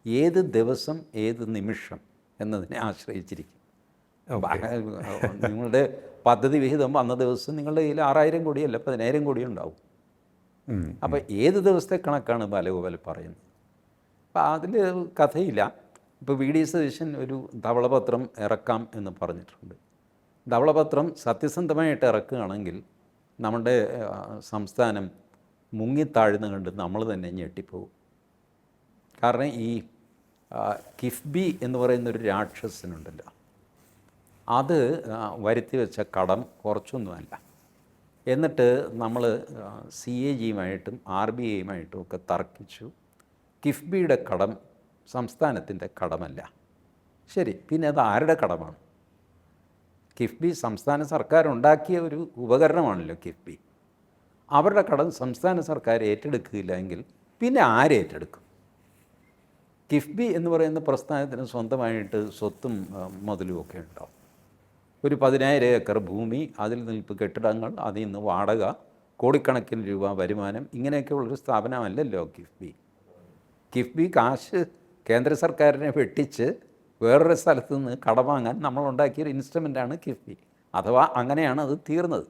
ഏത് ദിവസം ഏത് നിമിഷം എന്നതിനെ ആശ്രയിച്ചിരിക്കും. നിങ്ങളുടെ പദ്ധതി വിഹിതം വന്ന ദിവസം നിങ്ങളുടെ കയ്യിൽ 6000 കോടിയല്ല 10000 കോടി ഉണ്ടാവും. അപ്പോൾ ഏത് ദിവസത്തെ കണക്കാണ് ബാലഗോപാൽ പറയുന്നത്? അപ്പോൾ അതിൽ കഥയില്ല. ഇപ്പോൾ വി ഡി സതീശൻ ഒരു ധവളപത്രം ഇറക്കാം എന്ന് പറഞ്ഞിട്ടുണ്ട്. ധവളപത്രം സത്യസന്ധമായിട്ട് ഇറക്കുകയാണെങ്കിൽ നമ്മുടെ സംസ്ഥാനം മുങ്ങിത്താഴ്ന്നു കണ്ട് നമ്മൾ തന്നെ ഞെട്ടിപ്പോകും. കാരണം ഈ കിഫ്ബി എന്ന് പറയുന്നൊരു രാക്ഷസനുണ്ടല്ലോ, അത് വരുത്തി വെച്ച കടം കുറച്ചൊന്നുമല്ല. എന്നിട്ട് നമ്മൾ CAGയുമായിട്ടും RBIയുമായിട്ടും ഒക്കെ തർക്കിച്ചു. കിഫ്ബിയുടെ കടം സംസ്ഥാനത്തിൻ്റെ കടമല്ല. ശരി, പിന്നെ അത് ആരുടെ കടമാണ്? കിഫ്ബി സംസ്ഥാന സർക്കാർ ഉണ്ടാക്കിയ ഒരു ഉപകരണമാണല്ലോ കിഫ്ബി. അവരുടെ കടം സംസ്ഥാന സർക്കാർ ഏറ്റെടുക്കില്ല എങ്കിൽ പിന്നെ ആരേറ്റെടുക്കും? കിഫ്ബി എന്ന് പറയുന്ന പ്രസ്ഥാനത്തിന് സ്വന്തമായിട്ട് സ്വത്തും മുതലും ഒക്കെ ഉണ്ടാവും. ഒരു 10000 ഏക്കർ ഭൂമി, അതിൽ നിൽപ്പ് കെട്ടിടങ്ങൾ, അതിൽ നിന്ന് വാടക, കോടിക്കണക്കിന് രൂപ വരുമാനം, ഇങ്ങനെയൊക്കെ ഉള്ളൊരു സ്ഥാപനമല്ലല്ലോ കിഫ്ബി. കിഫ്ബി കാശ് കേന്ദ്ര സർക്കാരിനെ വെട്ടിച്ച് വേറൊരു സ്ഥലത്ത് നിന്ന് കടം വാങ്ങാൻ നമ്മളുണ്ടാക്കിയൊരു ഇൻസ്ട്രുമെൻ്റാണ് കിഫ്ബി. അഥവാ അങ്ങനെയാണ് അത് തീർന്നത്.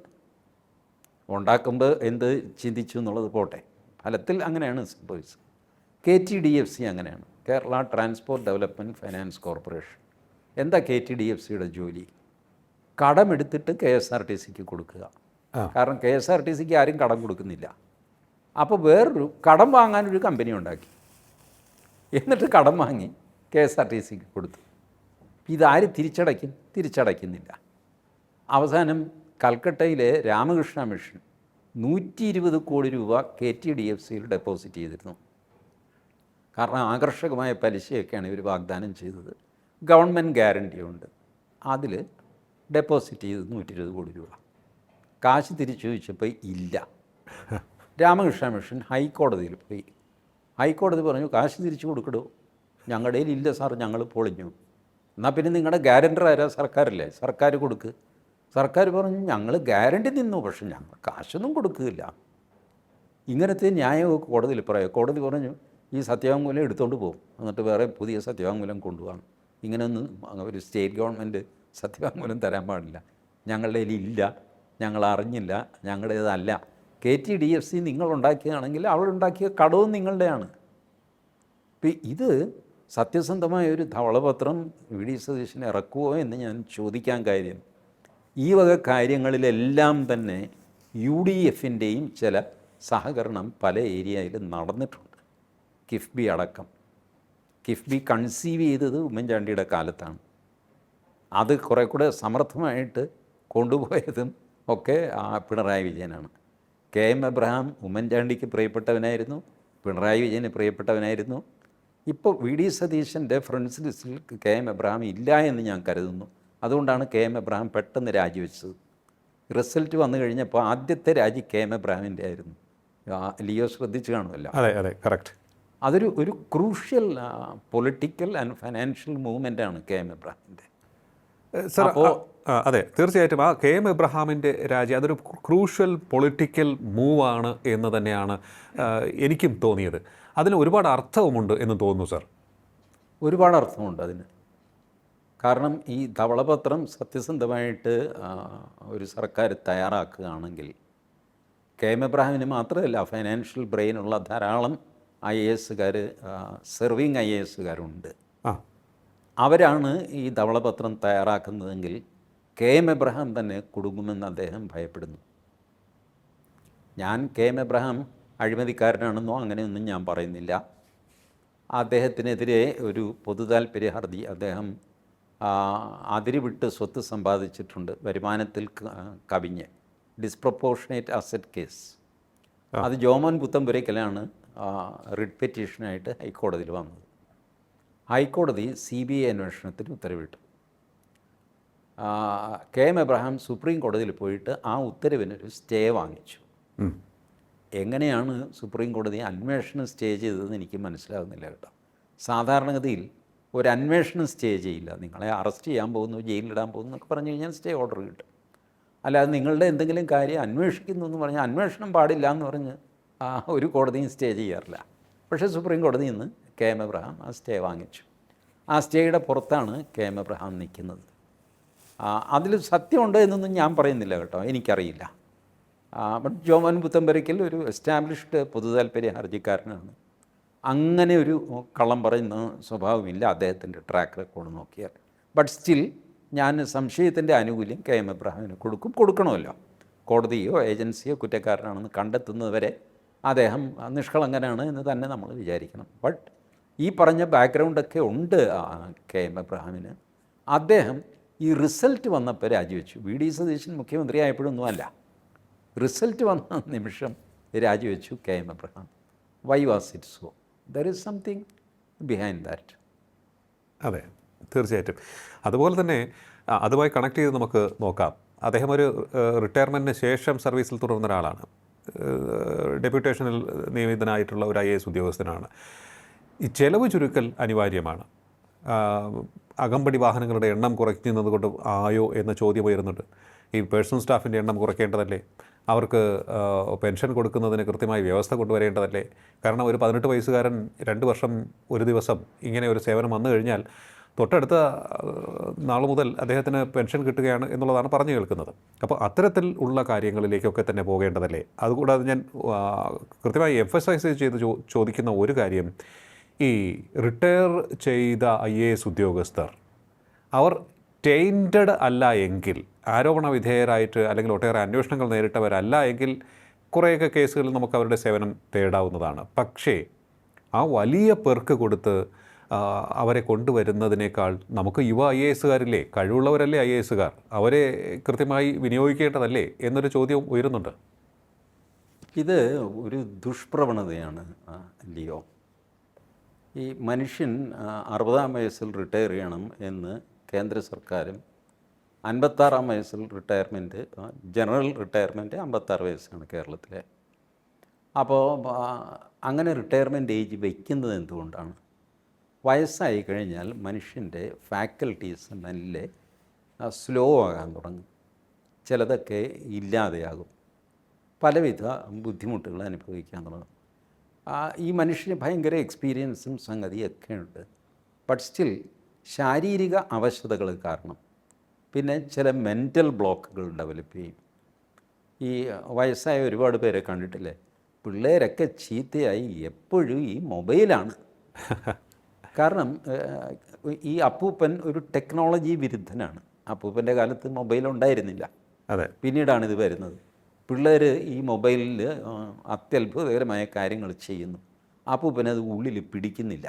ഉണ്ടാക്കുമ്പോൾ എന്ത് ചിന്തിച്ചു എന്നുള്ളത് പോട്ടെ, ഫലത്തിൽ അങ്ങനെയാണ് സംഭവിച്ചത്. KTDFC അങ്ങനെയാണ്, Kerala transport development finance corporation. എന്താ KTDFCയുടെ ജോലി? കടമെടുത്തിട്ട് KSRTCക്ക് കൊടുക്കുക. കാരണം KSRTCക്ക് ആരും കടം കൊടുക്കുന്നില്ല. അപ്പോൾ വേറൊരു കടം വാങ്ങാനൊരു കമ്പനി ഉണ്ടാക്കി, എന്നിട്ട് കടം വാങ്ങി KSRTCക്ക് കൊടുത്തു. ഇതാര് തിരിച്ചടയ്ക്കുന്നില്ല. അവസാനം കൽക്കട്ടയിലെ രാമകൃഷ്ണ മിഷൻ 120 കോടി രൂപ KTDFCയിൽ ഡെപ്പോസിറ്റ് ചെയ്തിരുന്നു. കാരണം ആകർഷകമായ പലിശയൊക്കെയാണ് ഇവർ വാഗ്ദാനം ചെയ്തത്. ഗവൺമെൻറ് ഗ്യാരണ്ടിയുണ്ട്. അതിൽ ഡെപ്പോസിറ്റ് ചെയ്ത് 120 കോടി രൂപ. കാശ് തിരിച്ചു ചോദിച്ചപ്പോൾ ഇല്ല. രാമകൃഷ്ണ മിഷൻ ഹൈക്കോടതിയിൽ പോയി. ഹൈക്കോടതി പറഞ്ഞു കാശ് തിരിച്ചു കൊടുക്കടോ. ഞങ്ങളുടെ കയ്യിൽ ഇല്ല സാർ, ഞങ്ങൾ പൊളിഞ്ഞു. എന്നാൽ പിന്നെ നിങ്ങളുടെ ഗ്യാരണ്ടർ ആരാ? സർക്കാരല്ലേ, സർക്കാർ കൊടുക്ക്. സർക്കാർ പറഞ്ഞു ഞങ്ങൾ ഗ്യാരണ്ടി നിന്നു, പക്ഷെ ഞങ്ങൾ കാശൊന്നും കൊടുക്കുകയില്ല. ഇങ്ങനത്തെ ന്യായമൊക്കെ കോടതിയിൽ പറയാം. കോടതി പറഞ്ഞു ഈ സത്യവാങ്മൂലം എടുത്തുകൊണ്ട് പോകും, എന്നിട്ട് വേറെ പുതിയ സത്യവാങ്മൂലം കൊണ്ടുപോകണം. ഇങ്ങനെയൊന്നും ഒരു സ്റ്റേറ്റ് ഗവൺമെൻറ് സത്യവാങ്മൂലം തരാൻ പാടില്ല. ഞങ്ങളുടെ കയ്യിൽ ഇല്ല, ഞങ്ങൾ അറിഞ്ഞില്ല, ഞങ്ങളുടേതല്ല. KTDFC നിങ്ങളുണ്ടാക്കിയതാണെങ്കിൽ അവളുണ്ടാക്കിയ കടവും നിങ്ങളുടെയാണ്. ഇപ്പം ഇത് സത്യസന്ധമായ ഒരു ധവളപത്രം VD സതീശൻ ഇറക്കുമോ എന്ന് ഞാൻ ചോദിക്കാൻ കാര്യം, ഈ വക കാര്യങ്ങളിലെല്ലാം തന്നെ UDFൻ്റെയും ചില സഹകരണം പല ഏരിയയിലും നടന്നിട്ടുണ്ട്. കിഫ്ബി അടക്കം. കിഫ്ബി കൺസീവ് ചെയ്തത് ഉമ്മൻചാണ്ടിയുടെ കാലത്താണ്. അത് കുറേ കൂടെ സമർത്ഥമായിട്ട് കൊണ്ടുപോയതും ഒക്കെ പിണറായി വിജയനാണ്. KM എബ്രഹാം ഉമ്മൻചാണ്ടിക്ക് പ്രിയപ്പെട്ടവനായിരുന്നു, പിണറായി വിജയന് പ്രിയപ്പെട്ടവനായിരുന്നു. ഇപ്പോൾ VD സതീശൻ്റെ ഫ്രണ്ട്സ് ലിസ്റ്റിൽ KM എബ്രഹാം ഇല്ല എന്ന് ഞാൻ കരുതുന്നു. അതുകൊണ്ടാണ് KM എബ്രഹാം പെട്ടെന്ന് രാജിവെച്ചത്. റിസൾട്ട് വന്നു കഴിഞ്ഞപ്പോൾ ആദ്യത്തെ രാജി KM എബ്രഹാമിൻ്റെ ആയിരുന്നു. ലിയോ ശ്രദ്ധിച്ചു കാണുമല്ലോ. അതെ അതെ, കറക്റ്റ്. ഒരു ക്രൂഷ്യൽ പൊളിറ്റിക്കൽ ആൻഡ് ഫൈനാൻഷ്യൽ മൂവ്മെൻ്റാണ് KM എബ്രഹാമിൻ്റെ. സർ, അതെ, തീർച്ചയായിട്ടും ആ KM എബ്രഹാമിൻ്റെ രാജി അതൊരു ക്രൂഷ്യൽ പൊളിറ്റിക്കൽ മൂവാണ് എന്ന് തന്നെയാണ് എനിക്കും തോന്നിയത്. അതിന് ഒരുപാട് അർത്ഥവുമുണ്ട് എന്ന് തോന്നുന്നു സർ. ഒരുപാട് അർത്ഥമുണ്ട് അതിന്. കാരണം ഈ ധവളപത്രം സത്യസന്ധമായിട്ട് ഒരു സർക്കാർ തയ്യാറാക്കുകയാണെങ്കിൽ KM എബ്രഹാമിന് മാത്രമല്ല, ഫൈനാൻഷ്യൽ ബ്രെയിനുള്ള ധാരാളം IASകാർ, സെർവിങ് IASകാരുണ്ട്. അവരാണ് ഈ ധവളപത്രം തയ്യാറാക്കുന്നതെങ്കിൽ KM എബ്രഹാം തന്നെ കുടുങ്ങുമെന്ന് അദ്ദേഹം ഭയപ്പെടുന്നു. ഞാൻ KM എബ്രഹാം അഴിമതിക്കാരനാണെന്നോ അങ്ങനെയൊന്നും ഞാൻ പറയുന്നില്ല. അദ്ദേഹത്തിനെതിരെ ഒരു പൊതുതാൽപര്യ ഹർജി അദ്ദേഹം അതിരുവിട്ട് സ്വത്ത് സമ്പാദിച്ചിട്ടുണ്ട്, വരുമാനത്തിൽ കവിഞ്ഞ്, ഡിസ്പ്രപ്പോർഷനേറ്റ് അസറ്റ് കേസ്. അത് ജോമോൻ പുത്തമ്പുരയ്ക്കലാണ് റിട്ട് പെറ്റീഷനായിട്ട് ഹൈക്കോടതിയിൽ വന്നത്. ഹൈക്കോടതി CBI അന്വേഷണത്തിന് ഉത്തരവിട്ടു. KM എബ്രഹാം സുപ്രീം കോടതിയിൽ പോയിട്ട് ആ ഉത്തരവിനൊരു സ്റ്റേ വാങ്ങിച്ചു. എങ്ങനെയാണ് സുപ്രീം കോടതി അന്വേഷണം സ്റ്റേ ചെയ്തതെന്ന് എനിക്ക് മനസ്സിലാകുന്നില്ല കേട്ടോ. സാധാരണഗതിയിൽ ഒരു അന്വേഷണം സ്റ്റേ ചെയ്യില്ല. നിങ്ങളെ അറസ്റ്റ് ചെയ്യാൻ പോകുന്നു, ജയിലിലിടാൻ പോകുന്നു എന്നൊക്കെ പറഞ്ഞു കഴിഞ്ഞാൽ സ്റ്റേ ഓർഡർ കിട്ടും. അല്ലാതെ നിങ്ങളുടെ എന്തെങ്കിലും കാര്യം അന്വേഷിക്കുന്നു എന്ന് പറഞ്ഞാൽ അന്വേഷണം പാടില്ല എന്ന് പറഞ്ഞ് ഒരു കോടതിയും സ്റ്റേ ചെയ്യാറില്ല. പക്ഷേ സുപ്രീം കോടതി ഇന്ന് KM എബ്രഹാം ആ സ്റ്റേ വാങ്ങിച്ചു. ആ സ്റ്റേയുടെ പുറത്താണ് KM എബ്രഹാം നിൽക്കുന്നത്. അതിൽ സത്യമുണ്ട് എന്നൊന്നും ഞാൻ പറയുന്നില്ല കേട്ടോ, എനിക്കറിയില്ല. ബട്ട് ജോമോൻ പുത്തമ്പരയ്ക്കൽ ഒരു എസ്റ്റാബ്ലിഷ്ഡ് പൊതുതാൽപര്യ ഹർജിക്കാരനാണ്. അങ്ങനെ ഒരു കള്ളം പറയുന്ന സ്വഭാവമില്ല അദ്ദേഹത്തിൻ്റെ ട്രാക്ക് റെക്കോർഡ് നോക്കിയാൽ. ബട്ട് സ്റ്റിൽ ഞാൻ സംശയത്തിൻ്റെ ആനുകൂല്യം KM എബ്രഹാമിന് കൊടുക്കണമല്ലോ. കോടതിയോ ഏജൻസിയോ കുറ്റക്കാരനാണെന്ന് കണ്ടെത്തുന്നതുവരെ അദ്ദേഹം നിഷ്കളങ്കനാണ് എന്ന് തന്നെ നമ്മൾ വിചാരിക്കണം. ബട്ട് ഈ പറഞ്ഞ ബാക്ക്ഗ്രൗണ്ടൊക്കെ ഉണ്ട് KM എബ്രഹാമിന്. അദ്ദേഹം ഈ റിസൾട്ട് വന്നപ്പോൾ രാജിവെച്ചു. VD സതീശൻ മുഖ്യമന്ത്രി ആയപ്പോഴൊന്നും അല്ല, റിസൾട്ട് വന്ന നിമിഷം രാജിവെച്ചു KM Abraham. Why was it so? There is something behind that. അതെ, തീർച്ചയായിട്ടും. അതുപോലെ തന്നെ അതുമായി കണക്ട് ചെയ്ത് നമുക്ക് നോക്കാം. അദ്ദേഹം ഒരു റിട്ടയർമെൻറ്റിന് ശേഷം സർവീസിൽ തുടർന്ന ഒരാളാണ്. ഡെപ്യൂട്ടേഷനിൽ നിയമിതനായിട്ടുള്ള ഒരു IAS ഉദ്യോഗസ്ഥനാണ്. ഈ ചെലവ് ചുരുക്കൽ അനിവാര്യമാണ്. അകമ്പടി വാഹനങ്ങളുടെ എണ്ണം കുറയ്ക്കുന്നത് കൊണ്ട് ആയോ എന്ന ചോദ്യം ഉയരുന്നുണ്ട്. ഈ പേഴ്സണൽ സ്റ്റാഫിൻ്റെ എണ്ണം കുറയ്ക്കേണ്ടതല്ലേ? അവർക്ക് പെൻഷൻ കൊടുക്കുന്നതിന് കൃത്യമായി വ്യവസ്ഥ കൊണ്ടുവരേണ്ടതല്ലേ? കാരണം ഒരു 18 വയസ്സുകാരൻ 2 വർഷം ഒരു ദിവസം ഇങ്ങനെ ഒരു സേവനം വന്നു കഴിഞ്ഞാൽ തൊട്ടടുത്ത നാൾ മുതൽ അദ്ദേഹത്തിന് പെൻഷൻ കിട്ടുകയാണ് എന്നുള്ളതാണ് പറഞ്ഞു കേൾക്കുന്നത്. അപ്പോൾ അത്തരത്തിൽ ഉള്ള കാര്യങ്ങളിലേക്കൊക്കെ തന്നെ പോകേണ്ടതല്ലേ? അതുകൂടാതെ ഞാൻ കൃത്യമായി എംഫസൈസ് ചെയ്ത് ചോദിക്കുന്ന ഒരു കാര്യം, ഈ റിട്ടയർ ചെയ്ത IAS ഉദ്യോഗസ്ഥർ അവർ ടെയിൻറ്റഡ് അല്ല എങ്കിൽ, ആരോപണ വിധേയരായിട്ട് അല്ലെങ്കിൽ ഒട്ടേറെ അന്വേഷണങ്ങൾ നേരിട്ടവരല്ല എങ്കിൽ കുറേയൊക്കെ കേസുകളിൽ നമുക്ക് അവരുടെ സേവനം തേടാവുന്നതാണ്. പക്ഷേ ആ വലിയ പെർക്ക് കൊടുത്ത് അവരെ കൊണ്ടുവരുന്നതിനേക്കാൾ നമുക്ക് യുവ IASകാരില്ലേ, കഴിവുള്ളവരല്ലേ IASകാർ, അവരെ കൃത്യമായി വിനിയോഗിക്കേണ്ടതല്ലേ എന്നൊരു ചോദ്യവും ഉയരുന്നുണ്ട്. ഇത് ഒരു ദുഷ്പ്രവണതയാണ് ലിയോ. ഈ മനുഷ്യൻ 60-ാം വയസ്സിൽ റിട്ടയർ ചെയ്യണം എന്ന് കേന്ദ്ര സർക്കാരും 56-ാം വയസ്സിൽ റിട്ടയർമെൻറ്റ്, ജനറൽ റിട്ടയർമെൻറ്റ് 56 വയസ്സാണ് കേരളത്തിലെ. അപ്പോൾ അങ്ങനെ റിട്ടയർമെൻറ്റ് ഏജ് വയ്ക്കുന്നത് എന്തുകൊണ്ടാണ്? വയസ്സായി കഴിഞ്ഞാൽ മനുഷ്യൻ്റെ ഫാക്കൽറ്റീസ് മെല്ലെ സ്ലോ ആകാൻ തുടങ്ങും, ചിലതൊക്കെ ഇല്ലാതെയാകും, പലവിധ ബുദ്ധിമുട്ടുകൾ അനുഭവിക്കാൻ തുടങ്ങും. ഈ മനുഷ്യന് ഭയങ്കര എക്സ്പീരിയൻസും സംഗതിയൊക്കെ ഉണ്ട്. ബട്ട് സ്റ്റിൽ ശാരീരിക അവശതകൾ കാരണം പിന്നെ ചില മെൻ്റൽ ബ്ലോക്കുകൾ ഡെവലപ്പ് ചെയ്യും. ഈ വയസ്സായ ഒരുപാട് പേരെ കണ്ടിട്ടില്ലേ, പിള്ളേരൊക്കെ ചീത്തയായി എപ്പോഴും ഈ മൊബൈലാണ്. കാരണം ഈ അപ്പൂപ്പൻ ഒരു ടെക്നോളജി വിരുദ്ധനാണ്. അപ്പൂപ്പൻ്റെ കാലത്ത് മൊബൈൽ ഉണ്ടായിരുന്നില്ല, അതെ, പിന്നീടാണ് ഇത് വരുന്നത്. പിള്ളേർ ഈ മൊബൈലിൽ അത്യത്ഭുതകരമായ കാര്യങ്ങൾ ചെയ്യുന്നു, അപ്പൂപ്പനത് ഉള്ളിൽ പിടിക്കുന്നില്ല.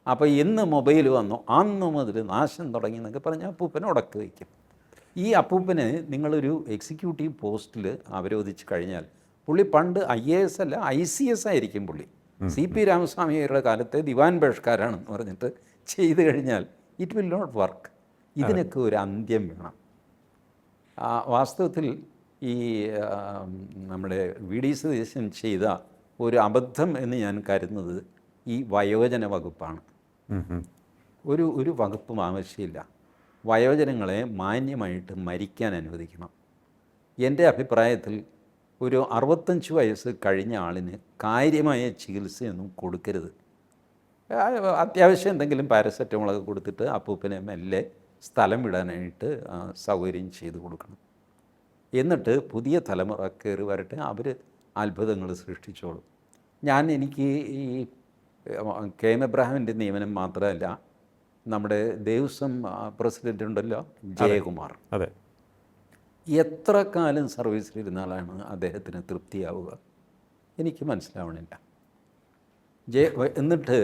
അപ്പോൾ എന്ന് മൊബൈൽ വന്നോ അന്ന് മുതൽ നാശം തുടങ്ങി എന്നൊക്കെ പറഞ്ഞാൽ അപ്പൂപ്പനെ ഉടക്ക് വയ്ക്കും. ഈ അപ്പൂപ്പന് നിങ്ങളൊരു എക്സിക്യൂട്ടീവ് പോസ്റ്റിൽ അവരോധിച്ച് കഴിഞ്ഞാൽ പുള്ളി പണ്ട് IAS അല്ല ICS ആയിരിക്കും പുള്ളി. CP രാമസ്വാമിയുടെ കാലത്തെ ദിവാൻ ബഹിഷ്കാരാണെന്ന് പറഞ്ഞിട്ട് ചെയ്തു കഴിഞ്ഞാൽ ഇറ്റ് വിൽ നോട്ട് വർക്ക്. ഇതിനൊക്കെ ഒരു അന്ത്യം വേണം. വാസ്തവത്തിൽ ഈ നമ്മുടെ VD സതീശൻ ചെയ്ത ഒരു എന്ന് ഞാൻ കരുതുന്നത് ഈ വയോജന വകുപ്പാണ്. ഒരു വകുപ്പും ആവശ്യമില്ല. വയോജനങ്ങളെ മാന്യമായിട്ട് മരിക്കാൻ അനുവദിക്കണം. എൻ്റെ അഭിപ്രായത്തിൽ ഒരു 65 വയസ്സ് കഴിഞ്ഞ ആളിന് കാര്യമായ ചികിത്സയൊന്നും കൊടുക്കരുത്. അത്യാവശ്യം എന്തെങ്കിലും പാരസെറ്റമോളൊക്കെ കൊടുത്തിട്ട് അപ്പൂപ്പനെ മെല്ലെ സ്ഥലം വിടാനായിട്ട് സൗകര്യം ചെയ്ത് കൊടുക്കണം. എന്നിട്ട് പുതിയ തലമുറ കയറി വരട്ടെ, അവർ അത്ഭുതങ്ങൾ സൃഷ്ടിച്ചോളും. എനിക്ക് ഈ KM എബ്രഹാമിൻ്റെ നിയമനം മാത്രമല്ല, നമ്മുടെ ദേവസ്വം പ്രസിഡൻ്റ് ഉണ്ടല്ലോ ജയകുമാർ, അതെ, എത്ര കാലം സർവീസിലിരുന്നാലാണ് അദ്ദേഹത്തിന് തൃപ്തിയാവുക? എനിക്ക് മനസ്സിലാവണില്ല. എന്നിട്ട്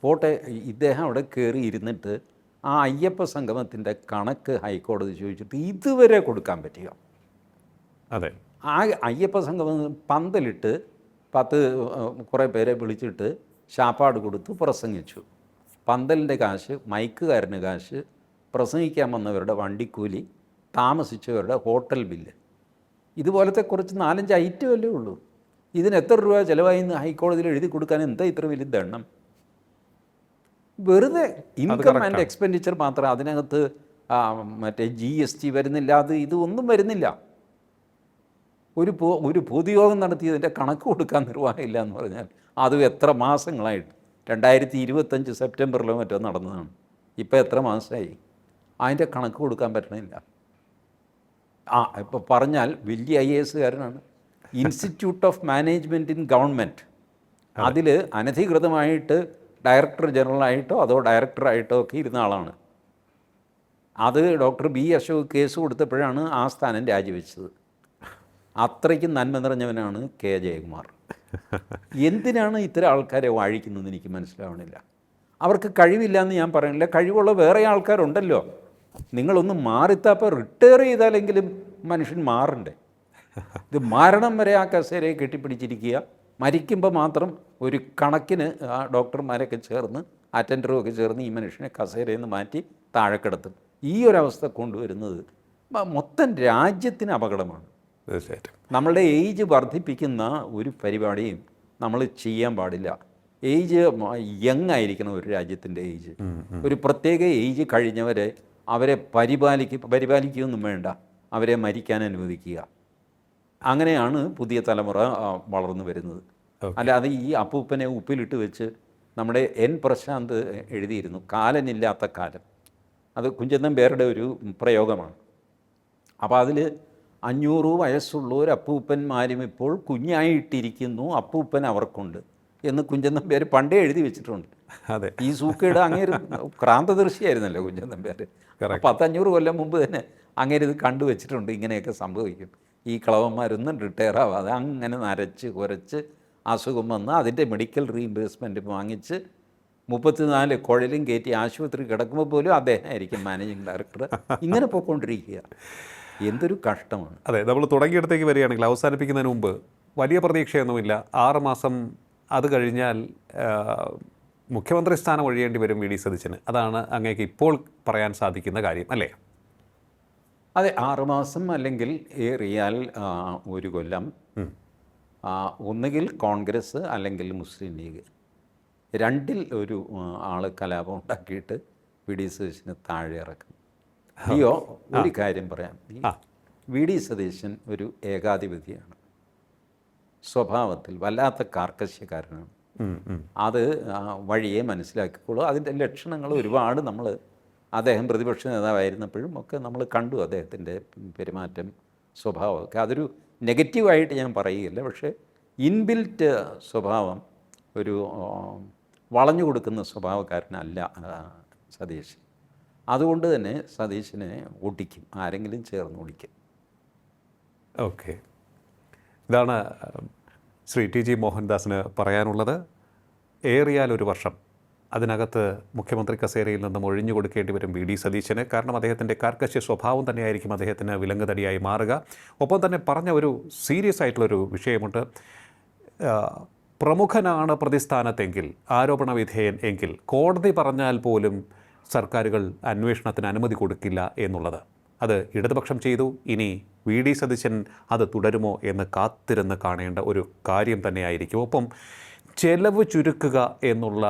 പോട്ടെ, ഇദ്ദേഹം അവിടെ കയറി ഇരുന്നിട്ട് ആ അയ്യപ്പ സംഗമത്തിൻ്റെ കണക്ക് ഹൈക്കോടതി ചോദിച്ചിട്ട് ഇതുവരെ കൊടുക്കാൻ പറ്റുക? അതെ, ആ അയ്യപ്പ സംഗമം പന്തലിട്ട് കുറേ പേരെ വിളിച്ചിട്ട് ശാപ്പാട് കൊടുത്ത് പ്രസംഗിച്ചു. പന്തലിൻ്റെ കാശ്, മൈക്കുകാരന് കാശ്, പ്രസംഗിക്കാൻ വന്നവരുടെ വണ്ടിക്കൂലി, താമസിച്ചവരുടെ ഹോട്ടൽ ബില്ല്, ഇതുപോലത്തെ കുറച്ച് 4-5 ഐറ്റമല്ലേ ഉള്ളൂ. ഇതിന് എത്ര രൂപ ചിലവായി എന്ന് ഹൈക്കോടതിയിൽ എഴുതി കൊടുക്കാൻ എന്താ ഇത്ര വലിയ ദണ്ണം? വെറുതെ ഇൻകം ആൻഡ് എക്സ്പെൻഡിച്ചർ മാത്രം, അതിനകത്ത് മറ്റേ GST വരുന്നില്ല, ഇതൊന്നും വരുന്നില്ല. ഒരു പൊതുയോഗം നടത്തിയതിൻ്റെ കണക്ക് കൊടുക്കാൻ നിർവാഹമില്ല എന്ന് പറഞ്ഞാൽ അതും എത്ര മാസങ്ങളായിട്ട്, 2025 സെപ്റ്റംബറിലോ മറ്റോ നടന്നതാണ്. ഇപ്പോൾ എത്ര മാസമായി? അതിൻ്റെ കണക്ക് കൊടുക്കാൻ പറ്റണില്ല. ഇപ്പോൾ പറഞ്ഞാൽ വലിയ IASകാരനാണ്. Institute of management in government, അതിൽ അനധികൃതമായിട്ട് ഡയറക്ടർ ജനറലായിട്ടോ അതോ ഡയറക്ടറായിട്ടോ ഒക്കെ ഇരുന്ന ആളാണ്. അത് ഡോക്ടർ B അശോക് കേസ് കൊടുത്തപ്പോഴാണ് ആ സ്ഥാനം രാജിവെച്ചത്. അത്രയ്ക്കും നന്മ നിറഞ്ഞവനാണ് K ജയകുമാർ. എന്തിനാണ് ഇത്തരം ആൾക്കാരെ വാഴിക്കുന്നതെന്ന് എനിക്ക് മനസ്സിലാവണില്ല. അവർക്ക് കഴിവില്ല എന്ന് ഞാൻ പറയുന്നില്ല, കഴിവുള്ള വേറെ ആൾക്കാരുണ്ടല്ലോ. നിങ്ങളൊന്ന് മാറിത്തപ്പോൾ റിട്ടയർ ചെയ്താലെങ്കിലും മനുഷ്യൻ മാറണ്ടേ? ഇത് മരണം വരെ ആ കസേരയെ കെട്ടിപ്പിടിച്ചിരിക്കുക, മരിക്കുമ്പോൾ മാത്രം ഒരു കണക്കിന് ആ ഡോക്ടർമാരൊക്കെ ചേർന്ന് അറ്റൻഡറും ഒക്കെ ചേർന്ന് ഈ മനുഷ്യനെ കസേരയിൽ നിന്ന് മാറ്റി താഴെ കിടത്തും. ഈ ഒരവസ്ഥ കൊണ്ടുവരുന്നത് മൊത്തം രാജ്യത്തിന് അപകടമാണ്. തീർച്ചയായിട്ടും നമ്മളുടെ ഏജ് വർദ്ധിപ്പിക്കുന്ന ഒരു പരിപാടിയും നമ്മൾ ചെയ്യാൻ പാടില്ല. ഏജ് യങ് ആയിരിക്കണം ഒരു രാജ്യത്തിൻ്റെ ഏജ്. ഒരു പ്രത്യേക ഏജ് കഴിഞ്ഞവരെ അവരെ പരിപാലിക്കുകയൊന്നും വേണ്ട, അവരെ മരിക്കാൻ അനുവദിക്കുക. അങ്ങനെയാണ് പുതിയ തലമുറ വളർന്നു വരുന്നത്. അല്ലാതെ ഈ അപ്പൂപ്പനെ ഉപ്പിലിട്ട് വെച്ച് നമ്മുടെ എൻ പ്രശാന്ത് എഴുതിയിരുന്നു കാലനില്ലാത്ത കാലം. അത് കുഞ്ചൻ നമ്പ്യാരുടെ ഒരു പ്രയോഗമാണ്. അപ്പോൾ അതിൽ 500 വയസ്സുള്ള ഒരു അപ്പൂപ്പന്മാരും ഇപ്പോൾ കുഞ്ഞായിട്ടിരിക്കുന്നു, അപ്പൂപ്പൻ അവർക്കുണ്ട് എന്ന് കുഞ്ചൻ നമ്പ്യാർ പണ്ടേ എഴുതി വെച്ചിട്ടുണ്ട്. അതെ, ഈ സൂക്കയുടെ അങ്ങേര് ക്രാന്തദർശിയായിരുന്നല്ലോ കുഞ്ചൻ നമ്പ്യാർ. 500 കൊല്ലം മുമ്പ് തന്നെ അങ്ങേര് ഇത് കണ്ടുവച്ചിട്ടുണ്ട്, ഇങ്ങനെയൊക്കെ സംഭവിക്കും. ഈ കിളവന്മാരൊന്നും റിട്ടയർ ആവാതെ അങ്ങനെ നരച്ച് കുരച്ച് അസുഖം വന്ന് അതിൻ്റെ മെഡിക്കൽ റീഇംബേഴ്സ്മെൻറ്റ് വാങ്ങിച്ച് 34 കുഴലും കയറ്റി ആശുപത്രി കിടക്കുമ്പോൾ പോലും അദ്ദേഹം ആയിരിക്കും മാനേജിങ് ഡയറക്ടർ. ഇങ്ങനെ പോയിക്കൊണ്ടിരിക്കുക. എന്തൊരു കഷ്ടമാണ്. അതെ, നമ്മൾ തുടങ്ങിയിടത്തേക്ക് വരികയാണെങ്കിൽ അവസാനിപ്പിക്കുന്നതിന് മുമ്പ് വലിയ പ്രതീക്ഷയൊന്നുമില്ല. 6 മാസം അത് കഴിഞ്ഞാൽ മുഖ്യമന്ത്രി സ്ഥാനം ഒഴിയേണ്ടി വരും വി ഡി സതീശന്. അതാണ് അങ്ങേക്ക് ഇപ്പോൾ പറയാൻ സാധിക്കുന്ന കാര്യം അല്ലേ? അതെ, 6 മാസം അല്ലെങ്കിൽ ഏറിയാൽ 1 കൊല്ലം. ഒന്നുകിൽ കോൺഗ്രസ് അല്ലെങ്കിൽ മുസ്ലിം ലീഗ്, രണ്ടിൽ ഒരു ആൾ കലാപം ഉണ്ടാക്കിയിട്ട് വി ഡി സതീശന് താഴെ ഇറക്കും. അയ്യോ, ഒരു കാര്യം പറയാം. വി ഡി സതീശൻ ഒരു ഏകാധിപതിയാണ്, സ്വഭാവത്തിൽ വല്ലാത്ത കാർക്കശ്യക്കാരനാണ്. അത് വഴിയെ മനസ്സിലാക്കിക്കോളൂ. അതിൻ്റെ ലക്ഷണങ്ങൾ ഒരുപാട് നമ്മൾ അദ്ദേഹം പ്രതിപക്ഷ നേതാവായിരുന്നപ്പോഴും ഒക്കെ നമ്മൾ കണ്ടു. അദ്ദേഹത്തിൻ്റെ പെരുമാറ്റം, സ്വഭാവമൊക്കെ അതൊരു നെഗറ്റീവായിട്ട് ഞാൻ പറയുകയില്ല. പക്ഷേ ഇൻബിൽറ്റ് സ്വഭാവം, ഒരു വളഞ്ഞു കൊടുക്കുന്ന സ്വഭാവക്കാരനല്ല സതീശൻ. അതുകൊണ്ട് തന്നെ സതീശനെ ഓടിക്കും, ആരെങ്കിലും ചേർന്ന് ഓടിക്കും. ഓക്കെ, ഇതാണ് ശ്രീ ടി ജി മോഹൻദാസിന് പറയാനുള്ളത്. ഏറിയാൽ 1 വർഷം അതിനകത്ത് മുഖ്യമന്ത്രി കസേരയിൽ നിന്നും ഒഴിഞ്ഞു കൊടുക്കേണ്ടി വരും വി ഡി സതീശന്. കാരണം അദ്ദേഹത്തിൻ്റെ കാർക്കശ്യ സ്വഭാവം തന്നെയായിരിക്കും അദ്ദേഹത്തിന് വിലങ്ങുതടിയായി മാറുക. ഒപ്പം തന്നെ പറഞ്ഞ ഒരു സീരിയസ് ആയിട്ടുള്ളൊരു വിഷയമുണ്ട്. പ്രമുഖനാണ് പ്രതിസ്ഥാനത്തെങ്കിൽ, ആരോപണ വിധേയൻ എങ്കിൽ കോടതി പറഞ്ഞാൽ പോലും സർക്കാരുകൾ അന്വേഷണത്തിന് അനുമതി കൊടുക്കില്ല എന്നുള്ളത്. അത് ഇടതുപക്ഷം ചെയ്തു. ഇനി വി ഡി സതീശൻ അത് തുടരുമോ എന്ന് കാത്തിരുന്ന് കാണേണ്ട ഒരു കാര്യം തന്നെയായിരിക്കും. ഒപ്പം ചെലവ് ചുരുക്കുക എന്നുള്ള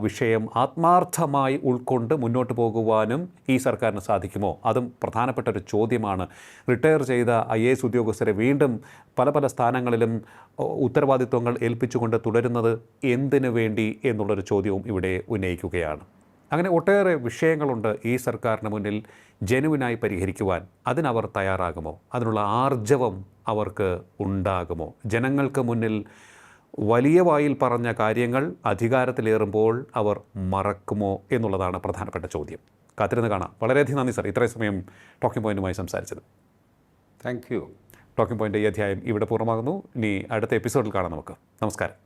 വിഷയം ആത്മാർത്ഥമായി ഉൾക്കൊണ്ട് മുന്നോട്ട് പോകുവാനും ഈ സർക്കാരിന് സാധിക്കുമോ? അതും പ്രധാനപ്പെട്ട ഒരു ചോദ്യമാണ്. റിട്ടയർ ചെയ്ത IAS ഉദ്യോഗസ്ഥരെ വീണ്ടും പല പല സ്ഥാനങ്ങളിലും ഉത്തരവാദിത്വങ്ങൾ ഏൽപ്പിച്ചുകൊണ്ട് തുടരുന്നത് എന്തിനു വേണ്ടി എന്നുള്ളൊരു ചോദ്യവും ഇവിടെ ഉന്നയിക്കുകയാണ്. അങ്ങനെ ഒട്ടേറെ വിഷയങ്ങളുണ്ട് ഈ സർക്കാരിന് മുന്നിൽ ജനുവിനായി പരിഹരിക്കുവാൻ. അതിനവർ തയ്യാറാകുമോ? അതിനുള്ള ആർജവം അവർക്ക് ഉണ്ടാകുമോ? ജനങ്ങൾക്ക് മുന്നിൽ വലിയ വായിൽ പറഞ്ഞ കാര്യങ്ങൾ അധികാരത്തിലേറുമ്പോൾ അവർ മറക്കുമോ എന്നുള്ളതാണ് പ്രധാനപ്പെട്ട ചോദ്യം. കാത്തിരുന്ന് കാണാം. വളരെയധികം നന്ദി സർ, ഇത്രയും സമയം ടോക്കിംഗ് പോയിൻറ്റുമായി സംസാരിച്ചത്. Thank you. ടോക്കിംഗ് പോയിൻ്റ് ഈ അധ്യായം ഇവിടെ പൂർണ്ണമാകുന്നു. ഇനി അടുത്ത എപ്പിസോഡിൽ കാണാം നമുക്ക്. നമസ്കാരം.